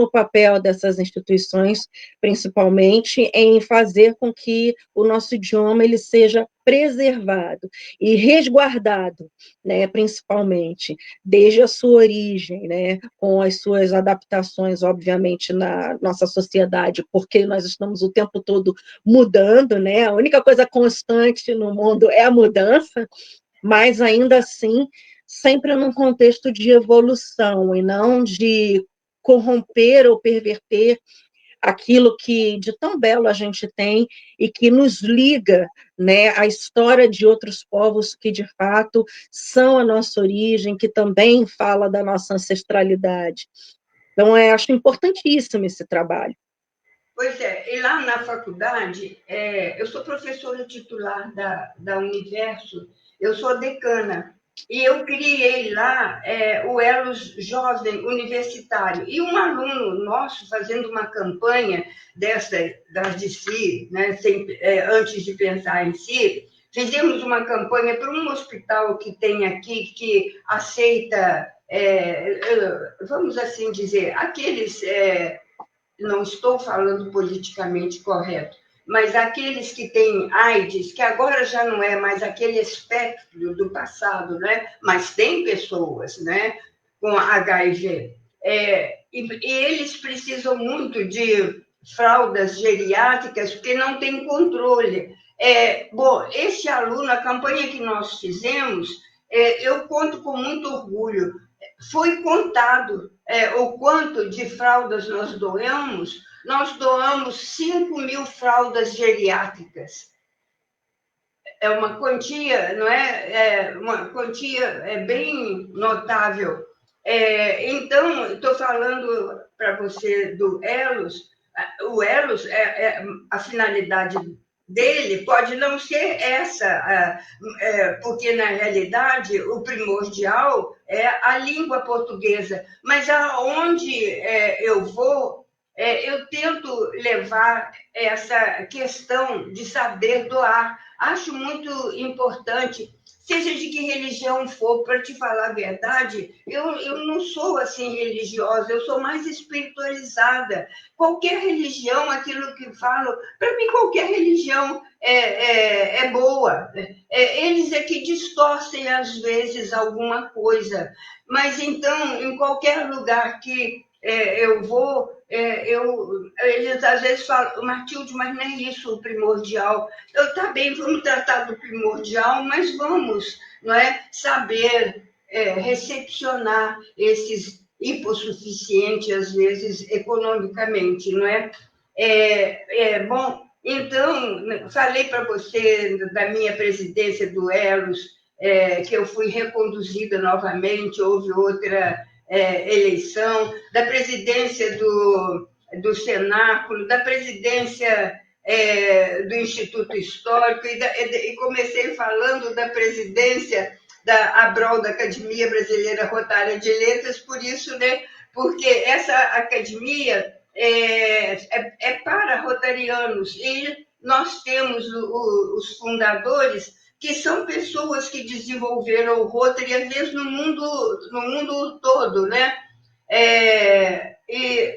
Speaker 2: o papel dessas instituições, principalmente em fazer com que o nosso idioma ele seja preservado e resguardado, né, principalmente, desde a sua origem, né, com as suas adaptações, obviamente, na nossa sociedade, porque nós estamos o tempo todo mudando, né, a única coisa constante no mundo é a mudança, mas ainda assim sempre num contexto de evolução e não de corromper ou perverter aquilo que de tão belo a gente tem e que nos liga, né, à história de outros povos que de fato são a nossa origem, que também fala da nossa ancestralidade. Então, acho importantíssimo esse trabalho.
Speaker 3: Pois é, e lá na faculdade, eu sou professora titular da Universo, eu sou decana, e eu criei lá o Elos Jovem Universitário. E um aluno nosso, fazendo uma campanha das de si, né, antes de pensar em si, fizemos uma campanha para um hospital que tem aqui, que aceita, vamos assim dizer, aqueles... não estou falando politicamente correto, mas aqueles que têm AIDS, que agora já não é mais aquele espectro do passado, né? Mas tem pessoas, né, com HIV. E eles precisam muito de fraldas geriátricas, porque não tem controle. Bom, esse aluno, a campanha que nós fizemos, eu conto com muito orgulho, foi contado o quanto de fraldas nós doamos 5.000 fraldas geriátricas. É uma quantia, não é? Uma quantia bem notável. Então, estou falando para você do Elos. O Elos, a finalidade dele pode não ser essa, porque, na realidade, o primordial é a língua portuguesa. Mas aonde eu vou, eu tento levar essa questão de saber doar. Acho muito importante, seja de que religião for, para te falar a verdade, eu não sou assim religiosa, eu sou mais espiritualizada. Qualquer religião, aquilo que falo, para mim qualquer religião é boa. Eles é que distorcem, às vezes, alguma coisa. Mas, então, em qualquer lugar que eu vou, eles às vezes falam, Matilde, mas não é isso o primordial. Tá bem, vamos tratar do primordial, mas vamos, não é, saber recepcionar esses hipossuficientes, às vezes, economicamente, não é? Bom, então, falei para você da minha presidência do Elos, que eu fui reconduzida novamente, houve outra eleição, da presidência do Cenáculo, da presidência do Instituto Histórico, e comecei falando da presidência da ABROL, da Academia Brasileira Rotária de Letras, por isso, né, porque essa academia é para rotarianos, e nós temos os fundadores, que são pessoas que desenvolveram o Rotary, às vezes, no mundo todo, né? E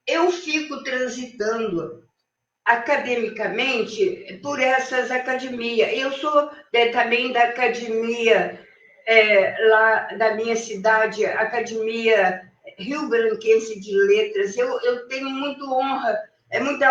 Speaker 3: eu fico transitando academicamente por essas academias. Eu sou também da academia lá da minha cidade, Academia Rio Branquense de Letras. Eu tenho muita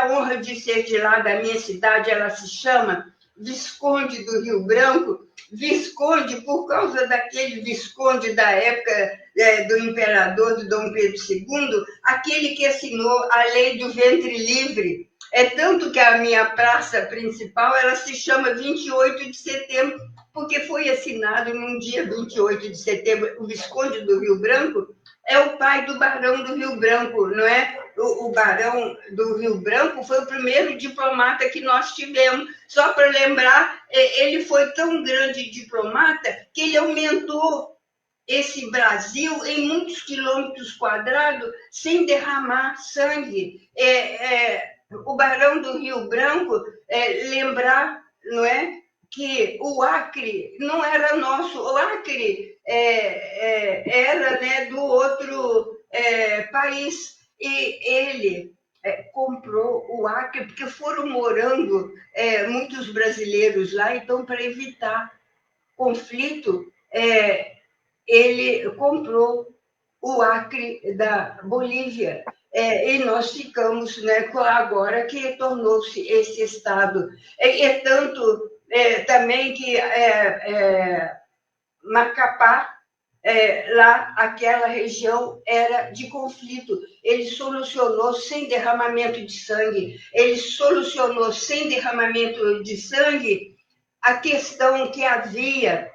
Speaker 3: honra de ser de lá, da minha cidade, ela se chama Visconde do Rio Branco, Visconde por causa daquele Visconde da época do imperador do Dom Pedro II, aquele que assinou a lei do ventre livre. É tanto que a minha praça principal ela se chama 28 de setembro, porque foi assinado num dia 28 de setembro. O Visconde do Rio Branco é o pai do Barão do Rio Branco, não é? O Barão do Rio Branco foi o primeiro diplomata que nós tivemos. Só para lembrar, ele foi tão grande diplomata que ele aumentou esse Brasil em muitos quilômetros quadrados sem derramar sangue. O Barão do Rio Branco, lembrar, não é, que o Acre não era nosso, o Acre era, né, do outro país, e ele comprou o Acre, porque foram morando muitos brasileiros lá, então, para evitar conflito, ele comprou o Acre da Bolívia. E nós ficamos, né, agora que tornou-se esse Estado. É tanto também que Macapá, lá, aquela região era de conflito. Ele solucionou sem derramamento de sangue. Ele solucionou sem derramamento de sangue a questão que havia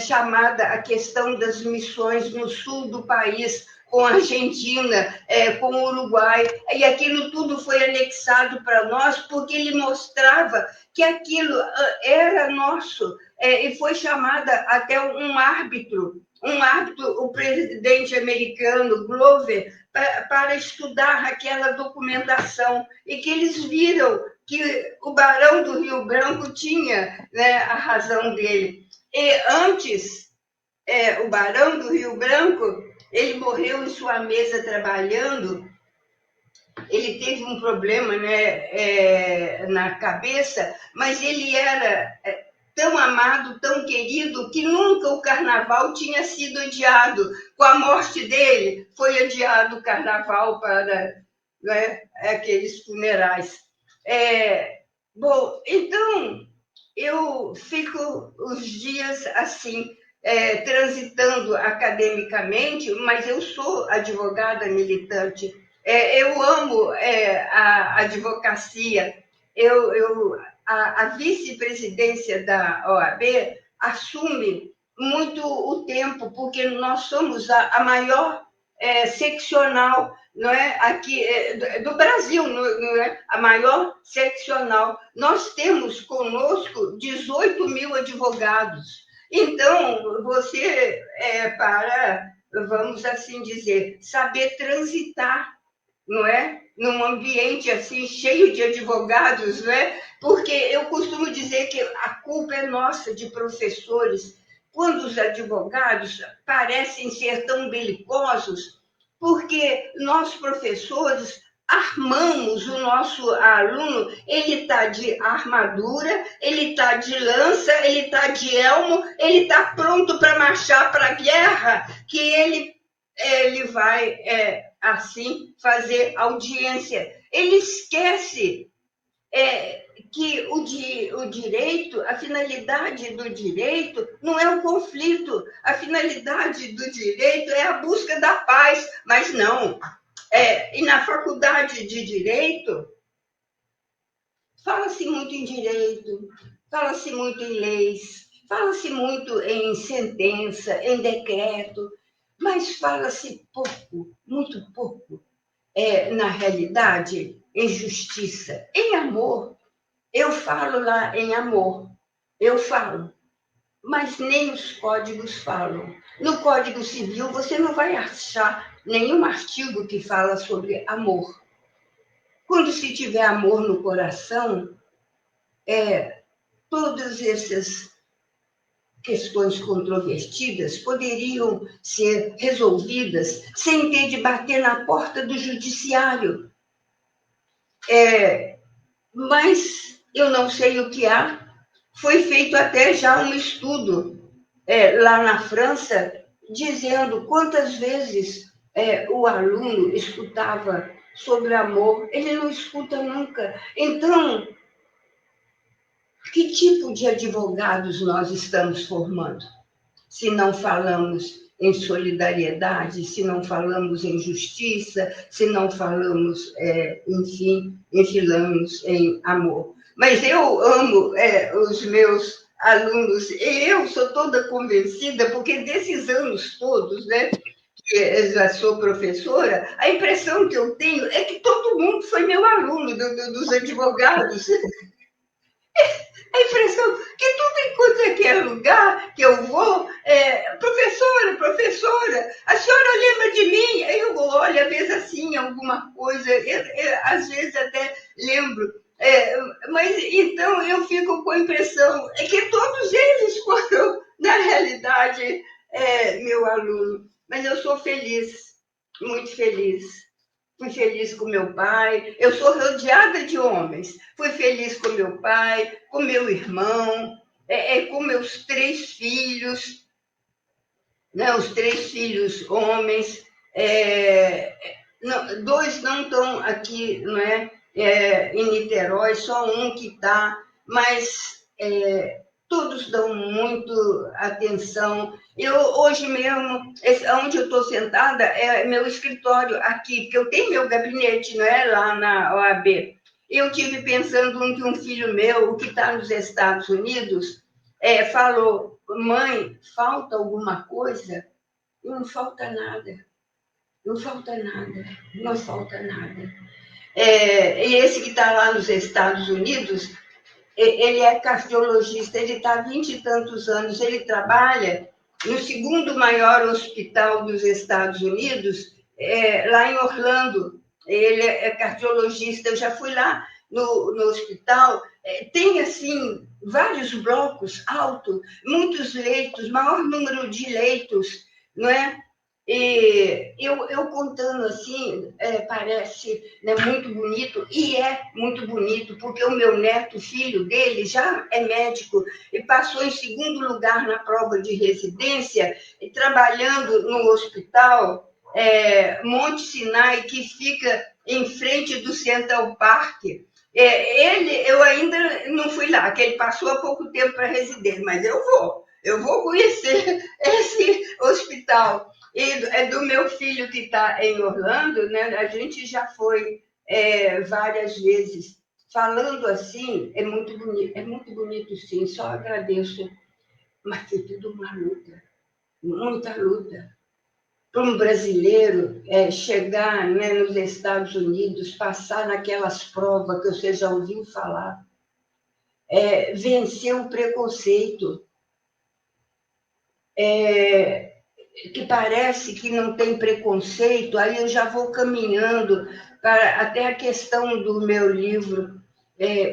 Speaker 3: chamada a questão das missões no sul do país, com a Argentina, com o Uruguai, e aquilo tudo foi anexado para nós, porque ele mostrava que aquilo era nosso, e foi chamada até um árbitro, o presidente americano, Glover, para estudar aquela documentação, e que eles viram que o Barão do Rio Branco tinha, né, a razão dele. E antes, o Barão do Rio Branco, ele morreu em sua mesa trabalhando, ele teve um problema, né, na cabeça, mas ele era tão amado, tão querido, que nunca o carnaval tinha sido adiado. Com a morte dele, foi adiado o carnaval para, né, aqueles funerais. Bom, então, eu fico os dias assim, transitando academicamente, mas eu sou advogada militante. Eu amo a advocacia. A vice-presidência da OAB assume muito o tempo, porque nós somos a maior seccional, não é, aqui do Brasil, não é, a maior seccional. Nós temos conosco 18 mil advogados. Então, você, para, vamos assim dizer, saber transitar, não é? Num ambiente assim cheio de advogados, não é? Porque eu costumo dizer que a culpa é nossa, de professores, quando os advogados parecem ser tão belicosos, porque nós, professores, armamos o nosso aluno, ele está de armadura, ele está de lança, ele está de elmo, ele está pronto para marchar para a guerra, que ele vai, assim, fazer audiência. Ele esquece que o direito, a finalidade do direito não é o conflito, a finalidade do direito é a busca da paz, mas não. E na faculdade de direito, fala-se muito em direito, fala-se muito em leis, fala-se muito em sentença, em decreto, mas fala-se pouco, muito pouco, na realidade, em justiça, em amor. Eu falo lá em amor, eu falo, mas nem os códigos falam. No Código Civil, você não vai achar nenhum artigo que fala sobre amor. Quando se tiver amor no coração, todas essas questões controvertidas poderiam ser resolvidas sem ter de bater na porta do judiciário. Mas eu não sei o que há. Foi feito até já um estudo lá na França, dizendo quantas vezes o aluno escutava sobre amor. Ele não escuta nunca. Então, que tipo de advogados nós estamos formando? Se não falamos em solidariedade, se não falamos em justiça, se não falamos, enfim, enfilamos em amor. Mas eu amo os meus alunos, e eu sou toda convencida, porque desses anos todos, né, que eu já sou professora, a impressão que eu tenho é que todo mundo foi meu aluno, dos advogados. A impressão que tudo enquanto é que é lugar que eu vou, professora, professora, a senhora lembra de mim? Aí eu olho, às vezes assim, alguma coisa, às vezes até lembro. Mas então eu fico com a impressão que todos eles foram, na realidade, meu aluno. Mas eu sou feliz, muito feliz. Fui feliz com meu pai. Eu sou rodeada de homens. Fui feliz com meu pai, com meu irmão, com meus 3 filhos, né? Os 3 filhos homens. Não, 2 não estão aqui, não é? Em Niterói, só um que está, mas todos dão muito atenção. Eu, hoje mesmo, onde eu estou sentada, é meu escritório aqui, porque eu tenho meu gabinete, não é? Lá na OAB. Eu tive pensando que um filho meu, que está nos Estados Unidos, falou: mãe, falta alguma coisa? Não falta nada, não falta nada, não falta nada. E esse que está lá nos Estados Unidos, ele é cardiologista, ele está há 20 e tantos anos, ele trabalha no segundo maior hospital dos Estados Unidos, lá em Orlando. Ele é cardiologista, eu já fui lá no hospital, tem, assim, vários blocos altos, muitos leitos, maior número de leitos, não é? E eu contando assim, parece, né, muito bonito, e é muito bonito, porque o meu neto, filho dele, já é médico e passou em segundo lugar na prova de residência, e trabalhando no hospital Monte Sinai, que fica em frente do Central Park. Eu ainda não fui lá, que ele passou há pouco tempo para residência, mas eu vou conhecer esse hospital. E é do meu filho que está em Orlando, né? A gente já foi várias vezes. Falando assim, é muito bonito sim, só agradeço. Mas foi tudo uma luta, muita luta. Para um brasileiro chegar, né, nos Estados Unidos, passar naquelas provas que você já ouviu falar, vencer o preconceito, que parece que não tem preconceito, aí eu já vou caminhando para até a questão do meu livro.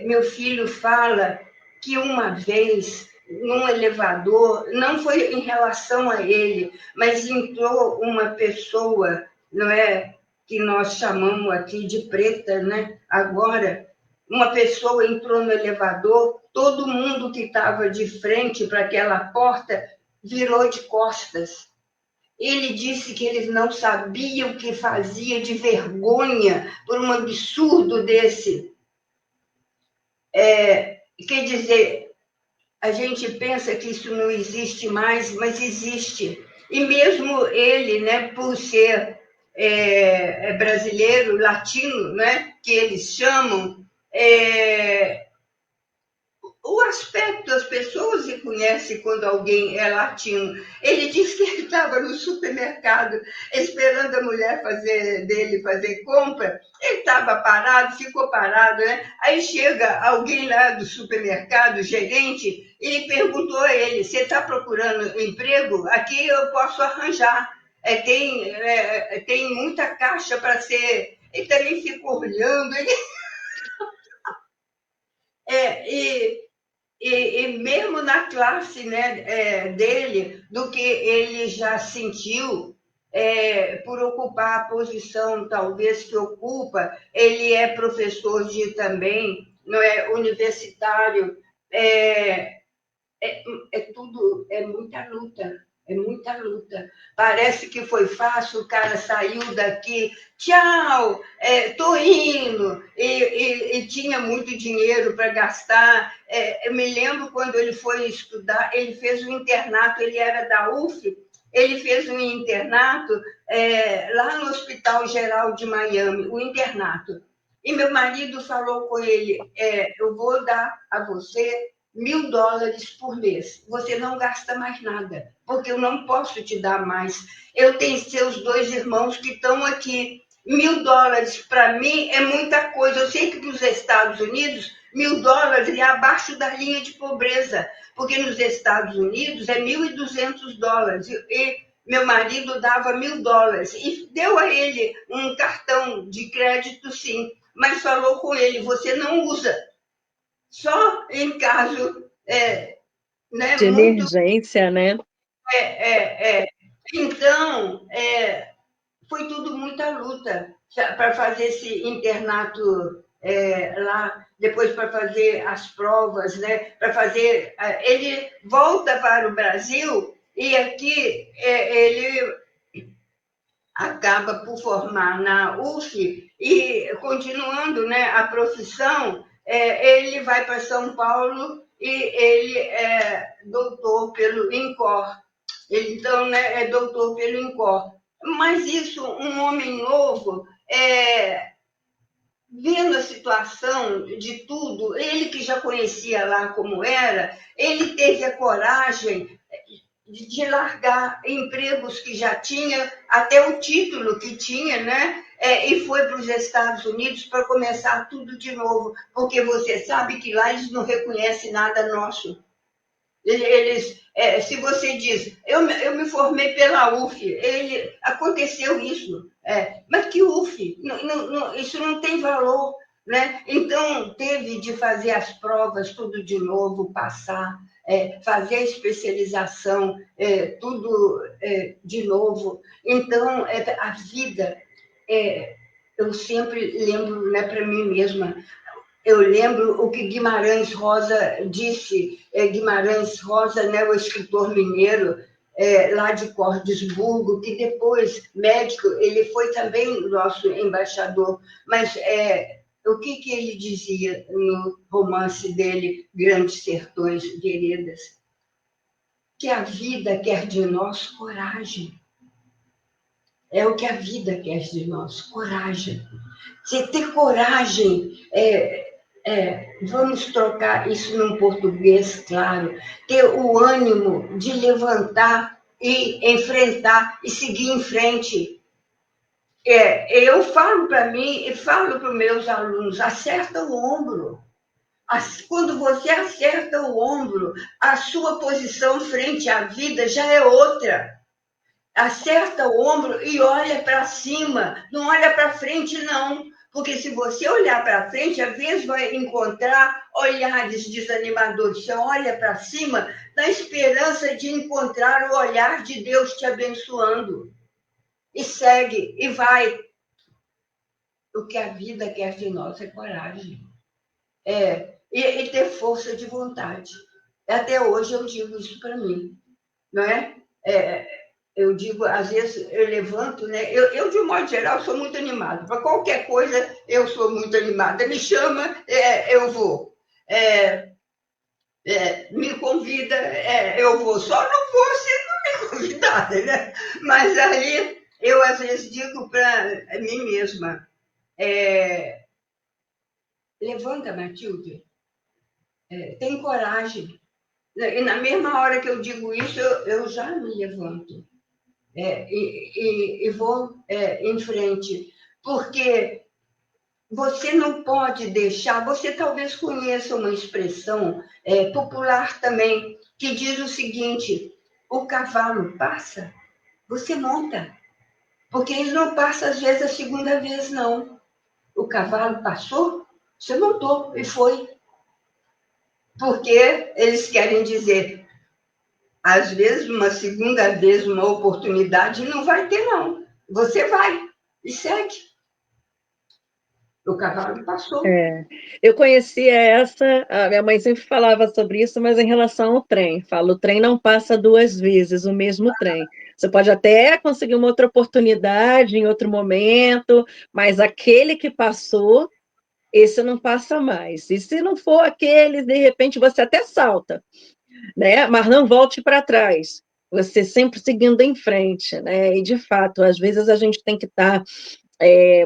Speaker 3: Meu filho fala que uma vez, num elevador, não foi em relação a ele, mas entrou uma pessoa, não é, que nós chamamos aqui de preta, né? Agora, uma pessoa entrou no elevador, todo mundo que estava de frente para aquela porta virou de costas. Ele disse que eles não sabiam o que fazia de vergonha por um absurdo desse. Quer dizer, a gente pensa que isso não existe mais, mas existe. E mesmo ele, né, por ser brasileiro, latino, né, que eles chamam, o aspecto, as pessoas reconhecem quando alguém é latino. Ele disse que ele estava no supermercado esperando a mulher dele fazer compra. Ele estava parado, ficou parado, né? Aí chega alguém lá do supermercado, gerente, e perguntou a ele: você está procurando emprego? Aqui eu posso arranjar. Tem muita caixa para ser. Ele também ficou olhando. E mesmo na classe, né, dele, do que ele já sentiu por ocupar a posição, talvez, que ocupa, ele é professor também, não é, universitário, tudo, é muita luta, É muita luta. Parece que foi fácil, o cara saiu daqui, tchau, tô indo, e tinha muito dinheiro para gastar. Eu me lembro quando ele foi estudar, ele fez um internato, ele era da UF, ele fez um internato lá no Hospital Geral de Miami, o internato. E meu marido falou com ele, eu vou dar a você $1.000 por mês. Você não gasta mais nada, porque eu não posso te dar mais. Eu tenho seus 2 irmãos que estão aqui. $1.000 para mim é muita coisa. Eu sei que para os Estados Unidos, $1.000 é abaixo da linha de pobreza, porque nos Estados Unidos é $1.200. E meu marido dava $1.000 e deu a ele um cartão de crédito, sim, mas falou com ele: você não usa. Só em caso né,
Speaker 2: De
Speaker 3: muito.
Speaker 2: emergência, né?
Speaker 3: Então, foi tudo muita luta para fazer esse internato lá, depois para fazer as provas, né? Para fazer. Ele volta para o Brasil e aqui ele acaba por formar na UF e, continuando, né, a profissão, ele vai para São Paulo e ele é doutor pelo INCOR. Ele, então, né, é doutor pelo INCOR. Mas isso, um homem novo, vendo a situação de tudo, ele que já conhecia lá como era, ele teve a coragem de largar empregos que já tinha, até o título que tinha, né? E foi para os Estados Unidos para começar tudo de novo, porque você sabe que lá eles não reconhecem nada nosso. Eles, se você diz, eu me formei pela UF, aconteceu isso, mas que UF? Isso não tem valor, né? Então, teve de fazer as provas tudo de novo, passar, fazer a especialização, tudo de novo. Então, a vida, eu sempre lembro, né, para mim mesma, eu lembro o que Guimarães Rosa disse, Guimarães Rosa, né, o escritor mineiro, lá de Cordesburgo, que depois, médico, ele foi também nosso embaixador, mas o que ele dizia no romance dele, Grandes Sertões Veredas? Que a vida quer de nós coragem. É o que a vida quer de nós, coragem. Você ter coragem, vamos trocar isso num português claro, ter o ânimo de levantar e enfrentar e seguir em frente. Eu falo para mim e falo para os meus alunos, acerta o ombro. Quando você acerta o ombro, a sua posição frente à vida já é outra. Acerta o ombro e olha para cima, não olha para frente, não. Porque se você olhar para frente, às vezes vai encontrar olhares desanimadores. Você olha para cima na esperança de encontrar o olhar de Deus te abençoando. E segue, e vai. O que a vida quer de nós é coragem. E ter força de vontade. Até hoje eu digo isso para mim, não é? Eu digo, às vezes eu levanto, né? Eu de um modo geral, sou muito animada. Para qualquer coisa, eu sou muito animada. Me chama, eu vou. Me convida, eu vou. Só não vou se não me convidar, né? Mas aí eu, às vezes, digo para mim mesma, levanta, Matilde, tem coragem. E na mesma hora que eu digo isso, eu já me levanto. E vou em frente, porque você não pode deixar. Você talvez conheça uma expressão popular também, que diz o seguinte: o cavalo passa, você monta, porque ele não passa às vezes a segunda vez, não. O cavalo passou, você montou e foi. Porque eles querem dizer, às vezes, uma segunda vez, uma oportunidade, não vai ter, não. Você vai e segue. O cavalo passou.
Speaker 2: Eu conhecia essa, a minha mãe sempre falava sobre isso, mas em relação ao trem, fala, o trem não passa duas vezes o mesmo trem. Você pode até conseguir uma outra oportunidade em outro momento, mas aquele que passou, esse não passa mais. E se não for aquele, de repente você até salta, né? Mas não volte para trás. Você sempre seguindo em frente, né? E de fato, às vezes a gente tem que estar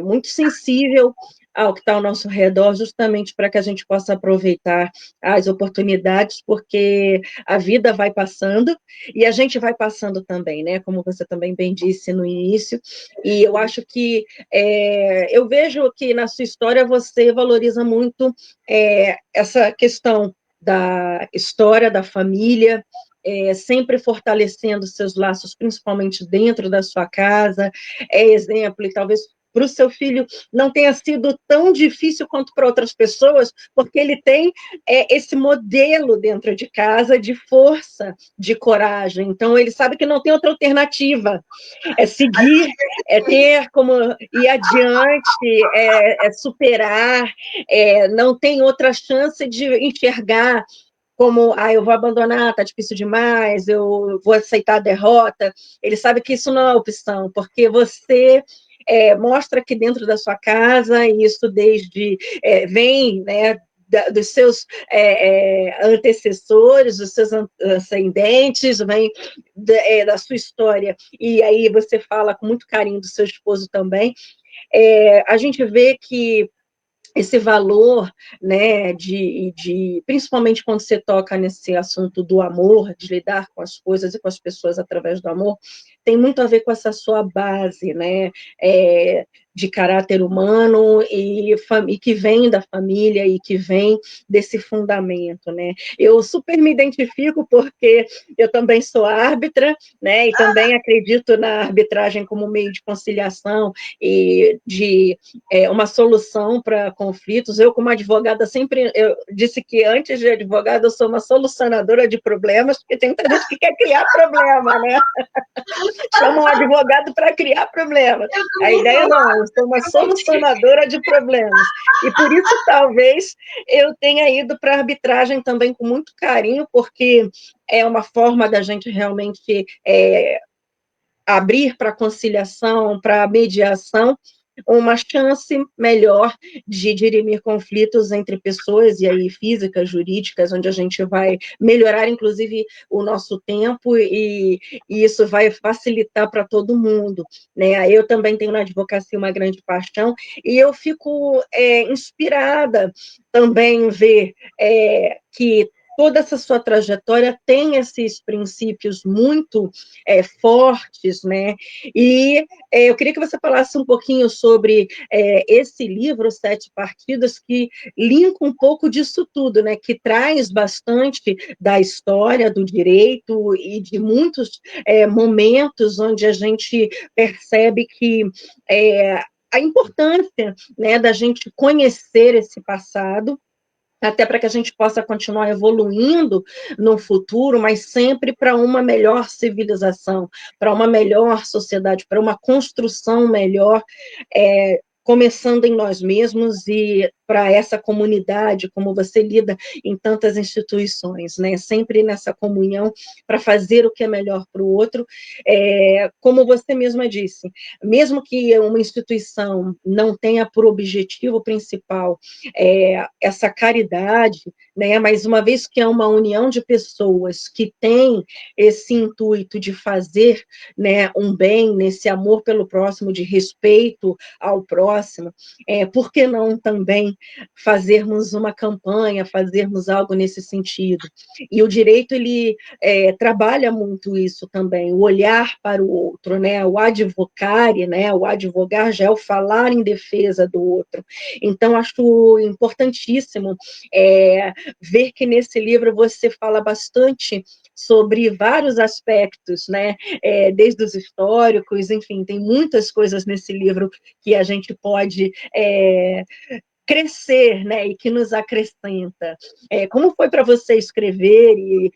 Speaker 2: muito sensível ao que está ao nosso redor, justamente para que a gente possa aproveitar as oportunidades, porque a vida vai passando e a gente vai passando também, né? Como você também bem disse no início. E eu acho que eu vejo que na sua história você valoriza muito essa questão da história da família, sempre fortalecendo seus laços, principalmente dentro da sua casa, exemplo, e talvez para o seu filho não tenha sido tão difícil quanto para outras pessoas, porque ele tem esse modelo dentro de casa de força, de coragem. Então, ele sabe que não tem outra alternativa. É seguir, é ter como ir adiante, superar, não tem outra chance de enxergar como, eu vou abandonar, tá difícil demais, eu vou aceitar a derrota. Ele sabe que isso não é opção, porque você mostra que dentro da sua casa, e isso vem, né, dos seus antecessores, dos seus ascendentes, vem da sua história, e aí você fala com muito carinho do seu esposo também, a gente vê que esse valor, né, principalmente quando você toca nesse assunto do amor, de lidar com as coisas e com as pessoas através do amor, tem muito a ver com essa sua base, né, de caráter humano e que vem da família e que vem desse fundamento, né. Eu super me identifico porque eu também sou árbitra, né, e também acredito na arbitragem como meio de conciliação e de uma solução para conflitos. Eu, como advogada, eu disse que antes de advogada eu sou uma solucionadora de problemas, porque tem muita gente que quer criar problema, né? Chama um advogado para criar problemas. A ideia não, eu sou uma solucionadora de problemas. E por isso, talvez, eu tenha ido para a arbitragem também com muito carinho, porque é uma forma da gente realmente abrir para conciliação, para mediação, uma chance melhor de dirimir conflitos entre pessoas, e aí físicas, jurídicas, onde a gente vai melhorar, inclusive, o nosso tempo, e isso vai facilitar para todo mundo, né? Eu também tenho na advocacia uma grande paixão, e eu fico inspirada também em ver que toda essa sua trajetória tem esses princípios muito fortes, né? E eu queria que você falasse um pouquinho sobre esse livro, Sete Partidas, que linka um pouco disso tudo, né? Que traz bastante da história do direito e de muitos momentos onde a gente percebe que a importância, né, da gente conhecer esse passado, até para que a gente possa continuar evoluindo no futuro, mas sempre para uma melhor civilização, para uma melhor sociedade, para uma construção melhor, começando em nós mesmos e para essa comunidade, como você lida em tantas instituições, né? Sempre nessa comunhão para fazer o que é melhor para o outro. Como você mesma disse, mesmo que uma instituição não tenha por objetivo principal essa caridade, né? Mas uma vez que é uma união de pessoas que tem esse intuito de fazer, né, um bem, nesse amor pelo próximo, de respeito ao próximo, por que não também fazermos uma campanha, fazermos algo nesse sentido? E o direito, ele trabalha muito isso também, o olhar para o outro, né? O advocare, né? O advogar já é o falar em defesa do outro. Então, acho importantíssimo ver que nesse livro você fala bastante sobre vários aspectos, né? Desde os históricos, enfim, tem muitas coisas nesse livro que a gente pode crescer, né, e que nos acrescenta. Como foi para você escrever e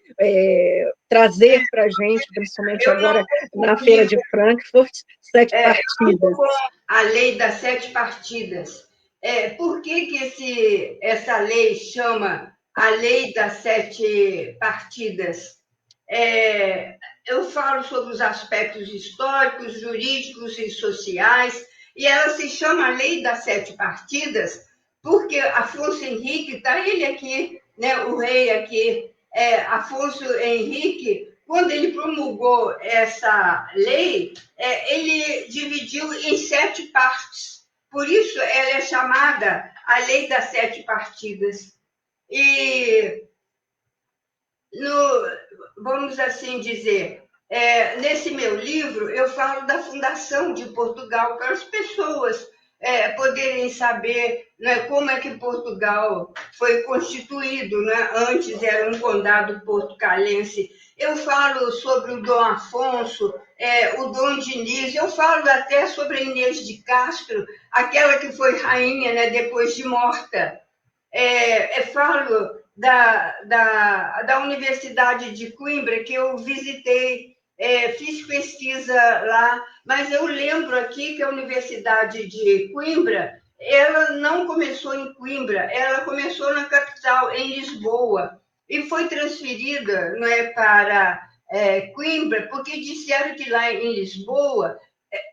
Speaker 2: trazer para a gente, principalmente agora na Feira de Frankfurt, Sete Partidas?
Speaker 3: A lei das sete partidas. Por que essa lei chama a Lei das Sete Partidas? Eu falo sobre os aspectos históricos, jurídicos e sociais, e ela se chama Lei das Sete Partidas porque Afonso Henrique, está ele aqui, né, o rei aqui, Afonso Henrique, quando ele promulgou essa lei, ele dividiu em sete partes. Por isso, ela é chamada a Lei das Sete Partidas. E, vamos assim dizer, nesse meu livro, eu falo da fundação de Portugal para as pessoas poderem saber, né, como é que Portugal foi constituído. Né? Antes era um condado portucalense. Eu falo sobre o Dom Afonso, o Dom Diniz, eu falo até sobre a Inês de Castro, aquela que foi rainha, né, depois de morta. Falo da Universidade de Coimbra, que eu visitei, fiz pesquisa lá, mas eu lembro aqui que a Universidade de Coimbra, ela não começou em Coimbra, ela começou na capital, em Lisboa, e foi transferida, não é, para Coimbra, porque disseram que lá em Lisboa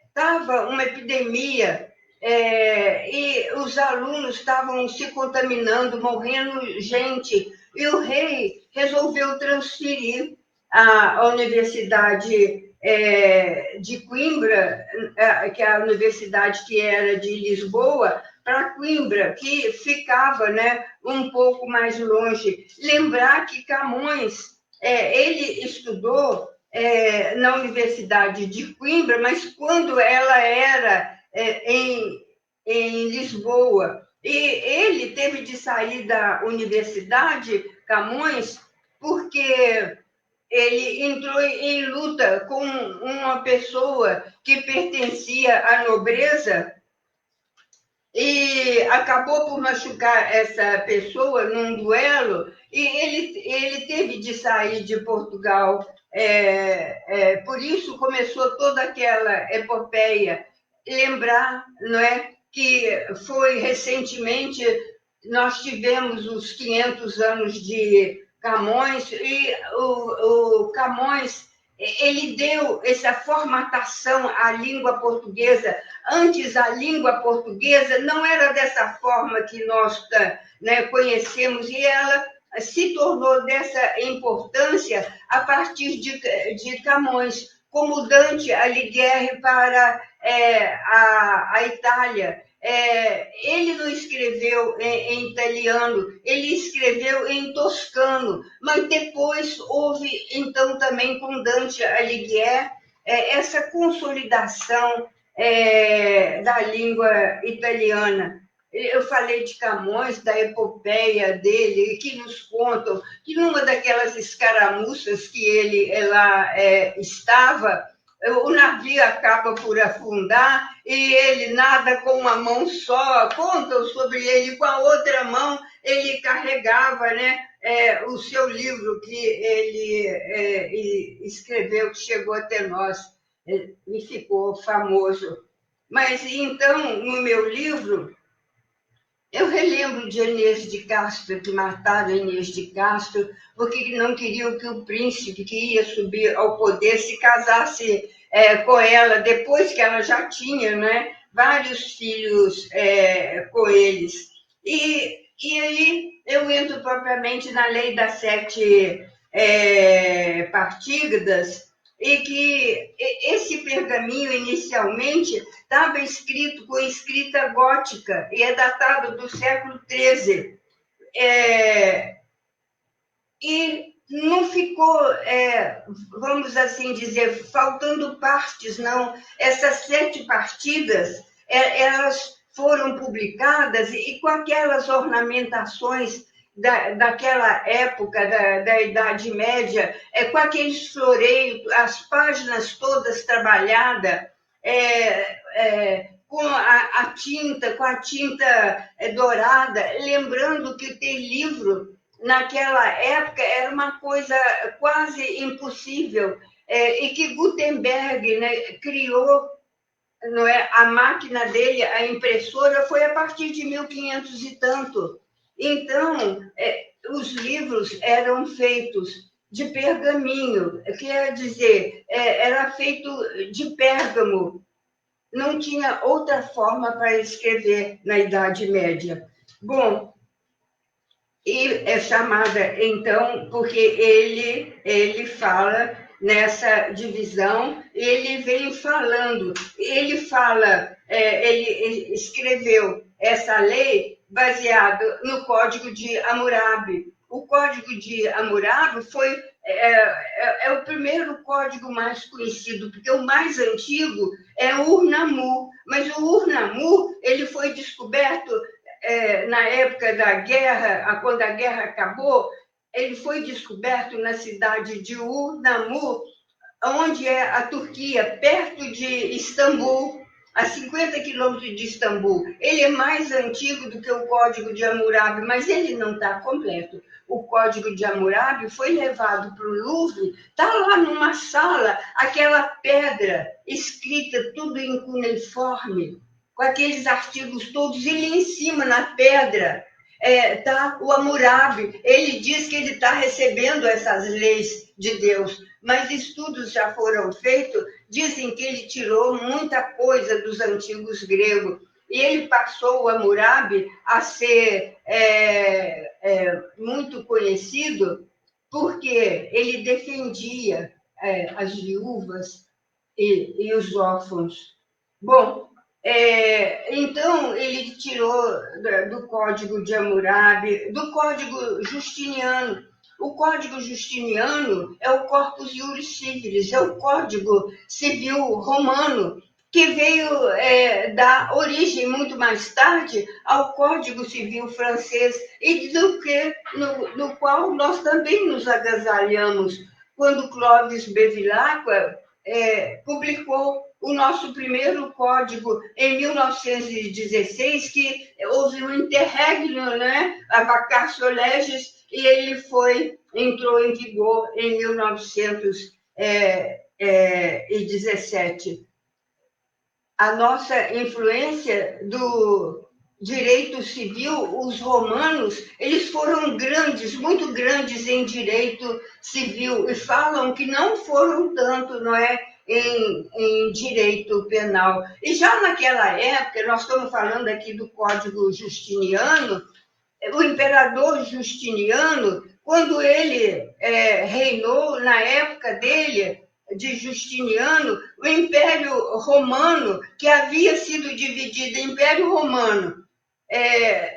Speaker 3: estava uma epidemia e os alunos estavam se contaminando, morrendo gente, e o rei resolveu transferir a Universidade de Coimbra, que é a universidade que era de Lisboa, para Coimbra, que ficava, né, um pouco mais longe. Lembrar que Camões, ele estudou na Universidade de Coimbra, mas quando ela era em Lisboa. E ele teve de sair da Universidade, Camões, porque ele entrou em luta com uma pessoa que pertencia à nobreza e acabou por machucar essa pessoa num duelo, e ele teve de sair de Portugal. Por isso começou toda aquela epopeia. Lembrar, não é, que foi recentemente, nós tivemos os 500 anos de Camões, e o Camões, ele deu essa formatação à língua portuguesa. Antes, a língua portuguesa não era dessa forma que nós, né, conhecemos, e ela se tornou dessa importância a partir de Camões, como Dante Alighieri para a Itália. Ele não escreveu em italiano, ele escreveu em toscano, mas depois houve, então, também com Dante Alighieri, essa consolidação da língua italiana. Eu falei de Camões, da epopeia dele, que nos contam que numa daquelas escaramuças que ele lá estava, o navio acaba por afundar e ele nada com uma mão só. Contam sobre ele, com a outra mão ele carregava, né, o seu livro que ele escreveu, que chegou até nós e ficou famoso. Mas então, no meu livro, eu relembro de Inês de Castro, que mataram Inês de Castro, porque não queriam que o príncipe que ia subir ao poder se casasse com ela, depois que ela já tinha, né, vários filhos com eles. E aí eu entro propriamente na lei das sete partidas, e que esse pergaminho, inicialmente, estava escrito com escrita gótica e é datado do século XIII. E não ficou, vamos assim dizer, faltando partes, não. Essas sete partidas, elas foram publicadas e com aquelas ornamentações daquela época, da Idade Média, com aqueles floreios, as páginas todas trabalhadas, com a tinta dourada, lembrando que ter livro naquela época era uma coisa quase impossível, e que Gutenberg, né, criou não é? A máquina dele, a impressora, foi a partir de 1500 e tanto. Então, os livros eram feitos de pergaminho, quer dizer, era feito de pérgamo, não tinha outra forma para escrever na Idade Média. Bom, e é chamada, então, porque ele fala nessa divisão, ele vem falando, ele fala, ele escreveu essa lei baseado no Código de Hammurabi. O Código de Hammurabi é o primeiro código mais conhecido, porque o mais antigo é o Ur-Nammu, mas o Ur-Nammu ele foi descoberto na época da guerra, quando a guerra acabou, ele foi descoberto na cidade de Ur-Nammu, onde é a Turquia, perto de Istambul, a 50 quilômetros de Istambul. Ele é mais antigo do que o Código de Hammurabi, mas ele não está completo. O Código de Hammurabi foi levado para o Louvre, está lá numa sala, aquela pedra escrita tudo em cuneiforme, com aqueles artigos todos, e ali em cima, na pedra, tá o Hammurabi. Ele diz que ele está recebendo essas leis de Deus, mas estudos já foram feitos, dizem que ele tirou muita coisa dos antigos gregos, e ele passou o Hammurabi a ser muito conhecido porque ele defendia as viúvas e os órfãos. Bom, então, ele tirou do Código de Hammurabi, do Código Justiniano. O Código Justiniano é o Corpus Iuris Civilis, é o Código Civil Romano, que veio dar origem muito mais tarde ao Código Civil francês, e no qual nós também nos agasalhamos, quando Clovis Bevilacqua publicou o nosso primeiro código em 1916, que houve um interregno, né, a vacatio legis, e ele entrou em vigor em 1917. A nossa influência do direito civil, os romanos, eles foram grandes, muito grandes em direito civil, e falam que não foram tanto, não é, em direito penal. E já naquela época, nós estamos falando aqui do Código Justiniano, o imperador Justiniano, quando ele reinou, na época dele, de Justiniano, o Império Romano, que havia sido dividido em Império Romano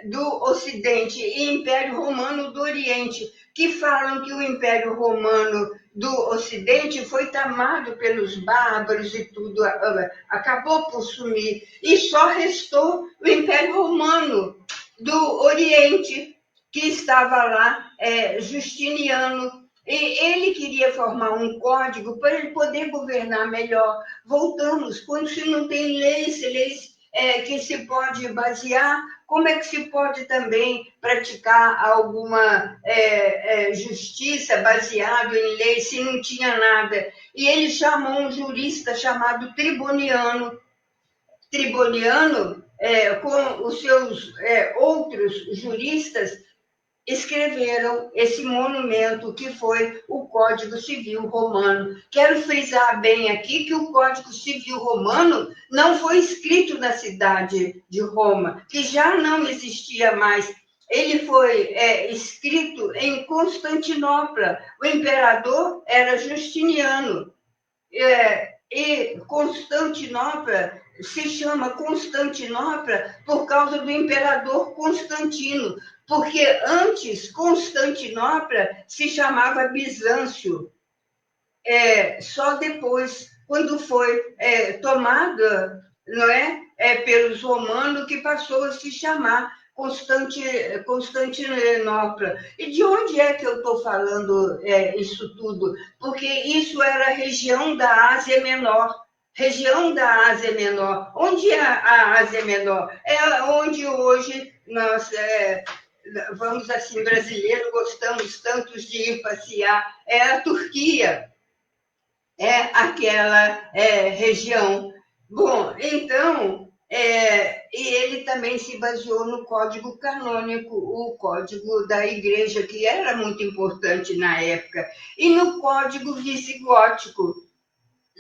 Speaker 3: do Ocidente e Império Romano do Oriente, que falam que o Império Romano do Ocidente foi tomado pelos bárbaros e tudo, acabou por sumir, e só restou o Império Romano do Oriente, que estava lá, Justiniano, e ele queria formar um código para ele poder governar melhor. Voltamos, quando se não tem leis que se pode basear, como é que se pode também praticar alguma justiça baseado em leis se não tinha nada? E ele chamou um jurista chamado Triboniano. Triboniano, com os seus outros juristas, escreveram esse monumento que foi o Código Civil Romano. Quero frisar bem aqui que o Código Civil Romano não foi escrito na cidade de Roma, que já não existia mais. Ele foi escrito em Constantinopla. O imperador era Justiniano. E Constantinopla se chama Constantinopla por causa do imperador Constantino, porque antes Constantinopla se chamava Bizâncio. Só depois, quando foi tomada, não pelos romanos, que passou a se chamar Constantinopla. E de onde é que eu estou falando isso tudo? Porque isso era a região da Ásia Menor. Região da Ásia Menor. Onde é a Ásia Menor? É onde hoje nós, vamos assim, brasileiros, gostamos tanto de ir passear. É a Turquia. É aquela região Bom, então, e ele também se baseou no Código Canônico, o Código da Igreja, que era muito importante na época, e no Código Visigótico.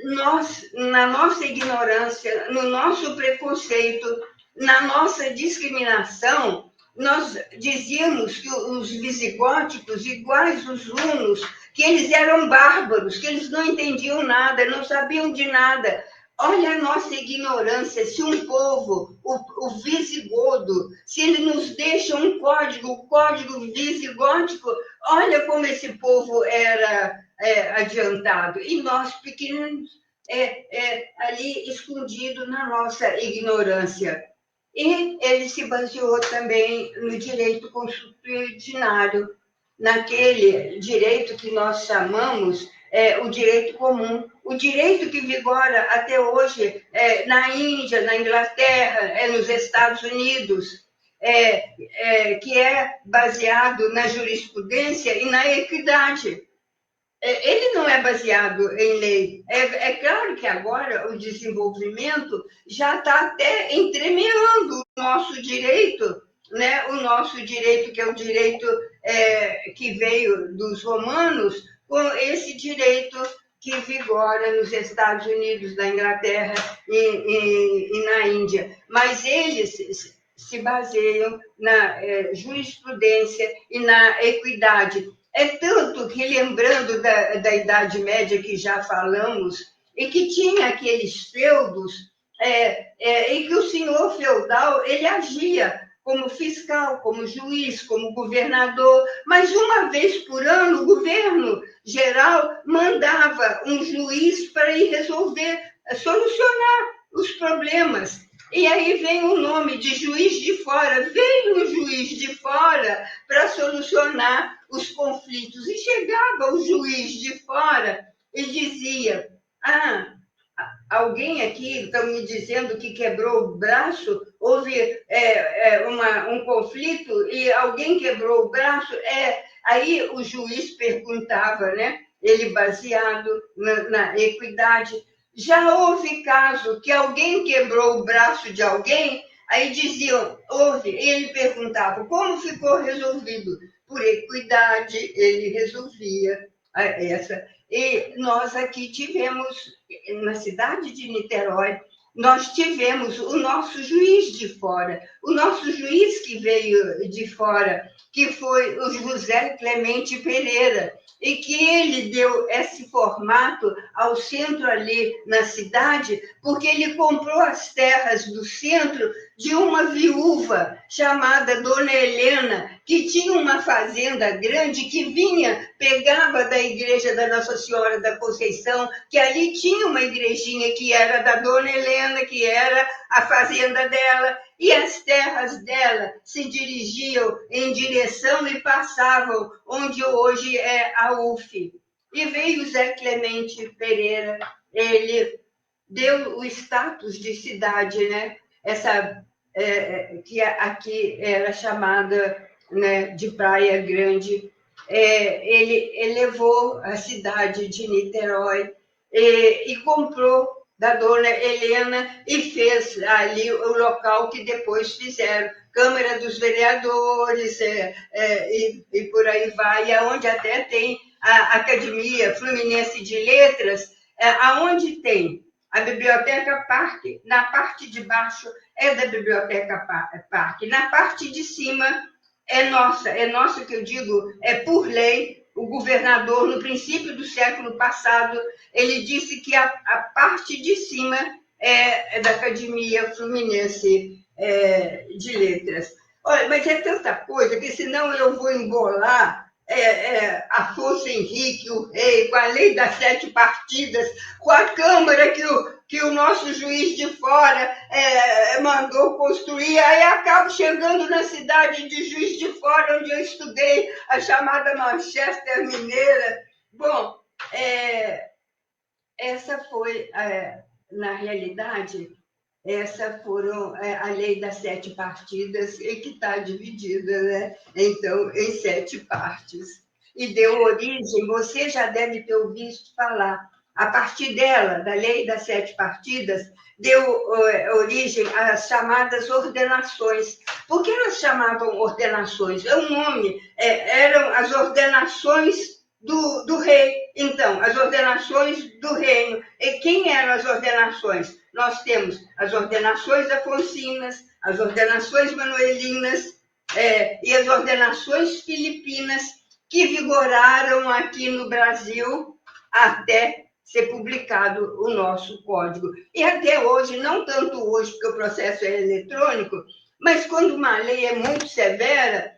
Speaker 3: Nós, na nossa ignorância, no nosso preconceito, na nossa discriminação, nós dizíamos que os visigóticos, iguais os hunos, que eles eram bárbaros, que eles não entendiam nada, não sabiam de nada. Olha a nossa ignorância, se um povo, o visigodo, se ele nos deixa um código, o código visigótico, olha como esse povo era adiantado. E nós, pequenos, ali escondido na nossa ignorância. E ele se baseou também no direito consuetudinário, naquele direito que nós chamamos o direito comum, o direito que vigora até hoje na Índia, na Inglaterra, nos Estados Unidos, que é baseado na jurisprudência e na equidade. Ele não é baseado em lei. É claro que agora o desenvolvimento já está até entremeando o nosso direito, né? O nosso direito, que é o direito que veio dos romanos, com esse direito que vigora nos Estados Unidos, na Inglaterra e na Índia. Mas eles se baseiam na jurisprudência e na equidade. É tanto que, lembrando da Idade Média, que já falamos, e que tinha aqueles feudos, em que o senhor feudal ele agia como fiscal, como juiz, como governador, mas uma vez por ano o governo geral mandava um juiz para ir resolver, solucionar os problemas. E aí vem o nome de juiz de fora. Veio um juiz de fora para solucionar os conflitos. E chegava o juiz de fora e dizia: alguém aqui está me dizendo que quebrou o braço, houve um conflito e alguém quebrou o braço. Aí o juiz perguntava, né? Ele baseado na equidade. Já houve caso que alguém quebrou o braço de alguém, aí diziam, houve, e ele perguntava como ficou resolvido. Por equidade, ele resolvia essa. E nós aqui tivemos, na cidade de Niterói, nós tivemos o nosso juiz de fora, o nosso juiz que veio de fora, que foi o José Clemente Pereira, e que ele deu esse formato ao centro ali na cidade, porque ele comprou as terras do centro de uma viúva chamada Dona Helena, que tinha uma fazenda grande que vinha, pegava da igreja da Nossa Senhora da Conceição, que ali tinha uma igrejinha que era da Dona Helena, que era a fazenda dela, e as terras dela se dirigiam em direção e passavam onde hoje é a UF. E veio Zé Clemente Pereira, ele deu o status de cidade, né? Essa que aqui era chamada, né, de Praia Grande. Ele elevou a cidade de Niterói e comprou da Dona Helena e fez ali o local que depois fizeram Câmara dos Vereadores e por aí vai, aonde até tem a Academia Fluminense de Letras, aonde tem a Biblioteca Parque, na parte de baixo é da Biblioteca Parque, na parte de cima é nossa que eu digo, é por lei. O governador, no princípio do século passado, ele disse que a parte de cima é da Academia Fluminense de Letras. Olha, mas é tanta coisa que senão eu vou embolar Afonso Henrique, o rei, com a lei das 7 partidas, com a Câmara que o nosso juiz de fora mandou construir, aí acabo chegando na cidade de Juiz de Fora, onde eu estudei, a chamada Manchester Mineira. Bom, essa foi, na realidade, essa foram a lei das 7 partidas, e que está dividida, né? Então, em 7 partes. E deu origem, você já deve ter ouvido falar, A partir dela, da lei das 7 partidas, deu origem às chamadas ordenações. Por que elas chamavam ordenações? É um nome, eram as ordenações do rei. Então, as ordenações do reino. E quem eram as ordenações? Nós temos as ordenações afonsinas, as ordenações manuelinas e as ordenações filipinas, que vigoraram aqui no Brasil até ser publicado o nosso código. E até hoje, não tanto hoje, porque o processo é eletrônico, mas quando uma lei é muito severa,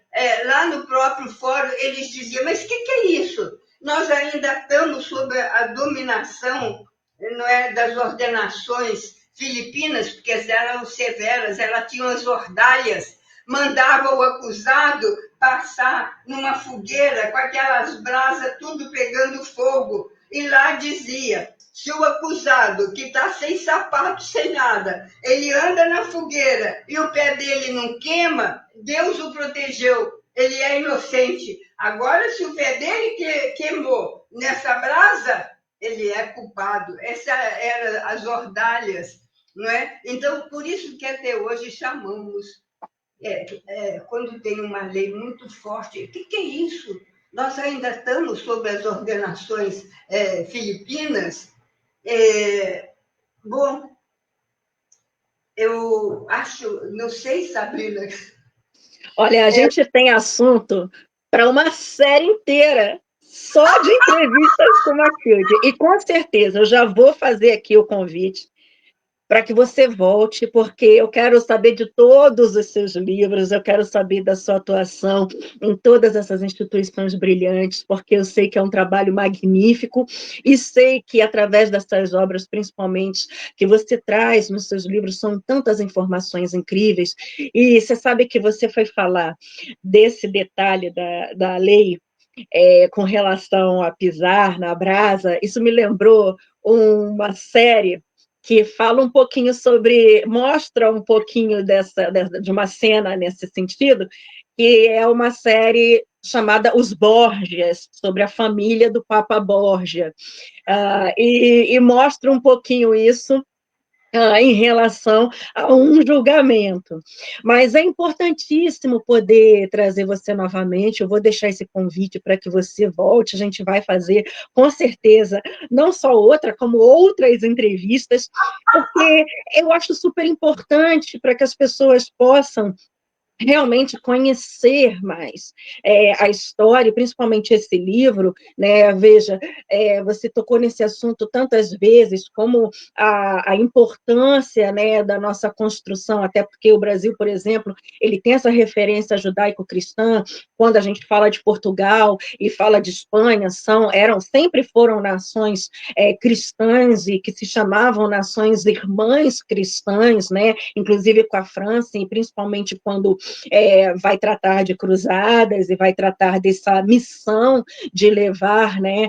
Speaker 3: lá no próprio fórum eles diziam, mas o que é isso? Nós ainda estamos sob a dominação, não é, das ordenações filipinas, porque eram severas, elas tinham as ordalhas, mandava o acusado passar numa fogueira com aquelas brasas tudo pegando fogo, e lá dizia, se o acusado, que está sem sapato, sem nada, ele anda na fogueira e o pé dele não queima, Deus o protegeu, ele é inocente. Agora, se o pé dele queimou nessa brasa, ele é culpado. Essas eram as ordalhas, não é? Então, por isso que até hoje chamamos, quando tem uma lei muito forte, o que é isso? Nós ainda estamos sob as ordenações filipinas. Bom, eu acho, não sei, Sabrina.
Speaker 2: Olha, a gente tem assunto para uma série inteira, só de entrevistas com Matilde. E com certeza, eu já vou fazer aqui o convite para que você volte, porque eu quero saber de todos os seus livros, eu quero saber da sua atuação em todas essas instituições brilhantes, porque eu sei que é um trabalho magnífico, e sei que através dessas obras, principalmente, que você traz nos seus livros, são tantas informações incríveis, e você sabe que você foi falar desse detalhe da lei, com relação a pisar na brasa, isso me lembrou uma série que fala um pouquinho mostra um pouquinho de uma cena nesse sentido, que é uma série chamada Os Borgias, sobre a família do Papa Borgia, e mostra um pouquinho isso, em relação a um julgamento. Mas é importantíssimo poder trazer você novamente, eu vou deixar esse convite para que você volte, a gente vai fazer, com certeza, não só outra, como outras entrevistas, porque eu acho super importante para que as pessoas possam realmente conhecer mais a história, principalmente esse livro, né? Veja, você tocou nesse assunto tantas vezes, como a importância, né, da nossa construção, até porque o Brasil, por exemplo, ele tem essa referência judaico-cristã, quando a gente fala de Portugal e fala de Espanha, sempre foram nações cristãs e que se chamavam nações irmãs cristãs, né? Inclusive com a França, e principalmente quando vai tratar de cruzadas e vai tratar dessa missão de levar, né,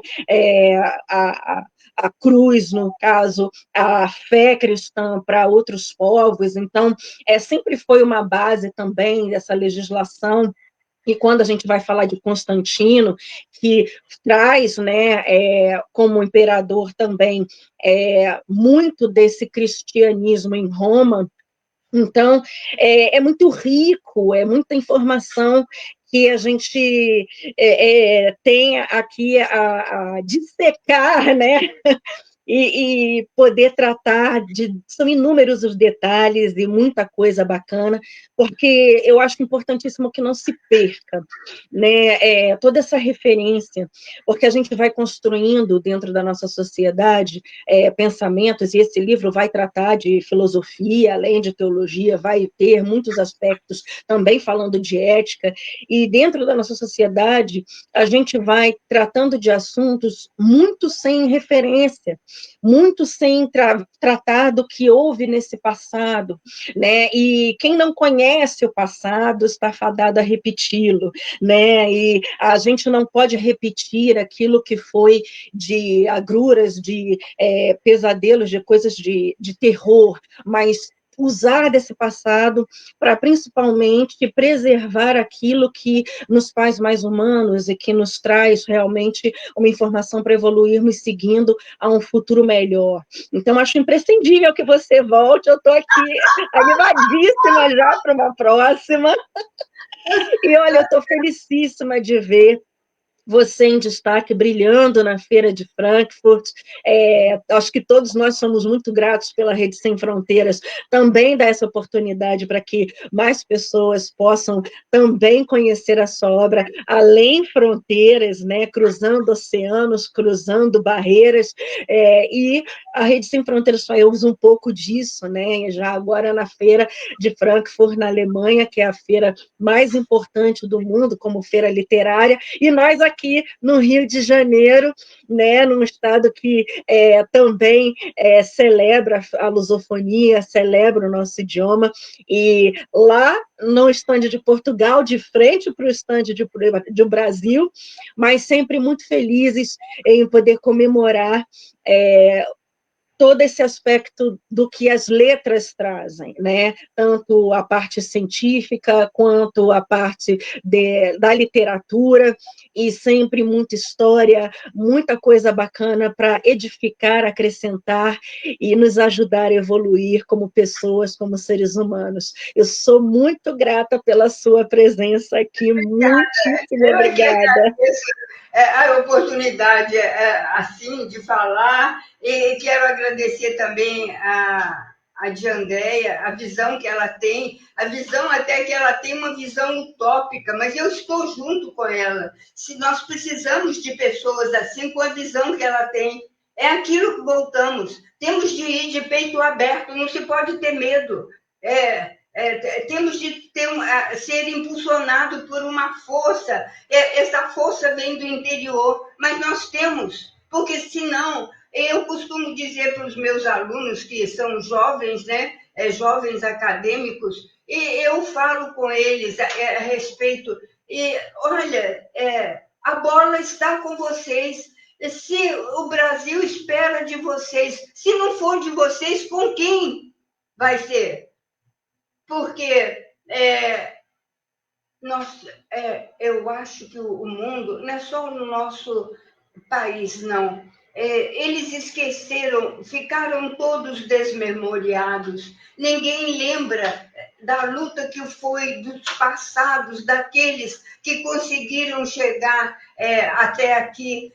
Speaker 2: a cruz, no caso, a fé cristã para outros povos. Então, sempre foi uma base também dessa legislação. E quando a gente vai falar de Constantino, que traz, né, como imperador também, muito desse cristianismo em Roma. Então, é muito rico, é muita informação que a gente tem aqui a dissecar, né? E poder tratar são inúmeros os detalhes e muita coisa bacana, porque eu acho importantíssimo que não se perca, né, toda essa referência, porque a gente vai construindo dentro da nossa sociedade pensamentos, e esse livro vai tratar de filosofia, além de teologia, vai ter muitos aspectos também falando de ética, e dentro da nossa sociedade a gente vai tratando de assuntos muito sem referência, muito sem tratar do que houve nesse passado, né? E quem não conhece o passado está fadado a repeti-lo, né? E a gente não pode repetir aquilo que foi de agruras, de pesadelos, de coisas de terror, mas usar desse passado para, principalmente, preservar aquilo que nos faz mais humanos e que nos traz realmente uma informação para evoluirmos seguindo a um futuro melhor. Então, acho imprescindível que você volte, eu estou aqui animadíssima já para uma próxima. E, olha, eu estou felicíssima de ver você em destaque, brilhando na Feira de Frankfurt. Acho que todos nós somos muito gratos pela Rede Sem Fronteiras, também dá essa oportunidade para que mais pessoas possam também conhecer a sua obra, além fronteiras, né, cruzando oceanos, cruzando barreiras, e a Rede Sem Fronteiras só usa um pouco disso, né, já agora na Feira de Frankfurt, na Alemanha, que é a feira mais importante do mundo, como feira literária, e nós aqui no Rio de Janeiro, né, num estado que também celebra a lusofonia, celebra o nosso idioma, e lá no estande de Portugal, de frente para o estande do Brasil, mas sempre muito felizes em poder comemorar todo esse aspecto do que as letras trazem, né? Tanto a parte científica quanto a parte da literatura, e sempre muita história, muita coisa bacana para edificar, acrescentar e nos ajudar a evoluir como pessoas, como seres humanos. Eu sou muito grata pela sua presença aqui, muitíssimo obrigada.
Speaker 3: A oportunidade assim de falar, e quero agradecer também a de Andréia, a visão que ela tem, a visão até que ela tem uma visão utópica, mas eu estou junto com ela. Se nós precisamos de pessoas assim, com a visão que ela tem, é aquilo que voltamos. Temos de ir de peito aberto, não se pode ter medo. Temos de ser impulsionado por uma força. Essa força vem do interior, mas nós temos, porque senão, eu costumo dizer para os meus alunos, que são jovens, né, jovens acadêmicos, e eu falo com eles a respeito, e olha, a bola está com vocês. Se o Brasil espera de vocês, se não for de vocês, com quem vai ser? Porque eu acho que o mundo, não é só o nosso país, não. Eles esqueceram, ficaram todos desmemoriados. Ninguém lembra da luta que foi dos passados, daqueles que conseguiram chegar até aqui.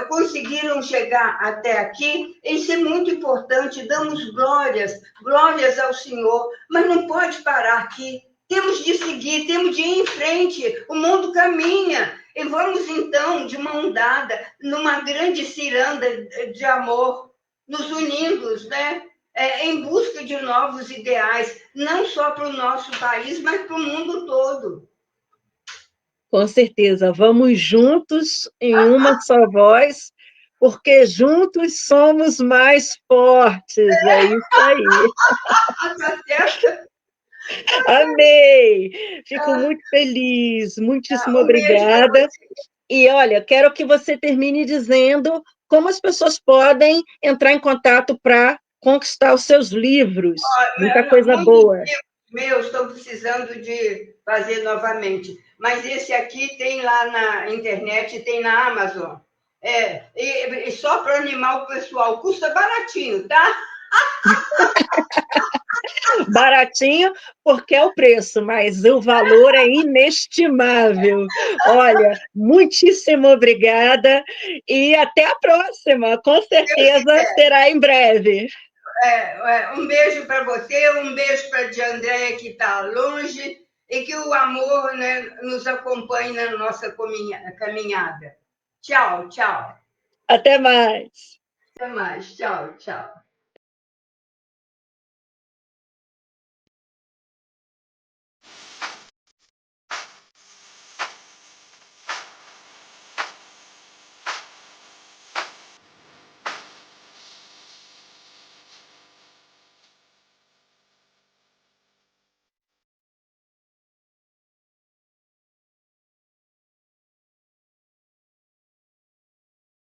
Speaker 3: Conseguiram chegar até aqui, isso é muito importante. Damos glórias ao Senhor, mas não pode parar aqui. Temos de seguir, temos de ir em frente. O mundo caminha. E vamos, então, de mão dada, numa grande ciranda de amor, nos unindo, né? Em busca de novos ideais, não só para o nosso país, mas para o mundo todo.
Speaker 2: Com certeza. Vamos juntos, em uma só voz, porque juntos somos mais fortes. É isso aí.
Speaker 3: Tá certo?
Speaker 2: Amei! Fico muito feliz, muitíssimo obrigada. E, olha, quero que você termine dizendo como as pessoas podem entrar em contato para conquistar os seus livros. Muita coisa boa.
Speaker 3: Meus estão precisando de fazer novamente. Mas esse aqui tem lá na internet, tem na Amazon. E só para animar o pessoal, custa baratinho, tá?
Speaker 2: Baratinho, porque é o preço, mas o valor é inestimável. Olha, muitíssimo obrigada e até a próxima. Com certeza será em breve.
Speaker 3: Um beijo para você, um beijo para a de Andréia, que está longe, e que o amor, né, nos acompanhe na nossa caminhada. Tchau, tchau.
Speaker 2: Até mais.
Speaker 3: Até mais. Tchau, tchau.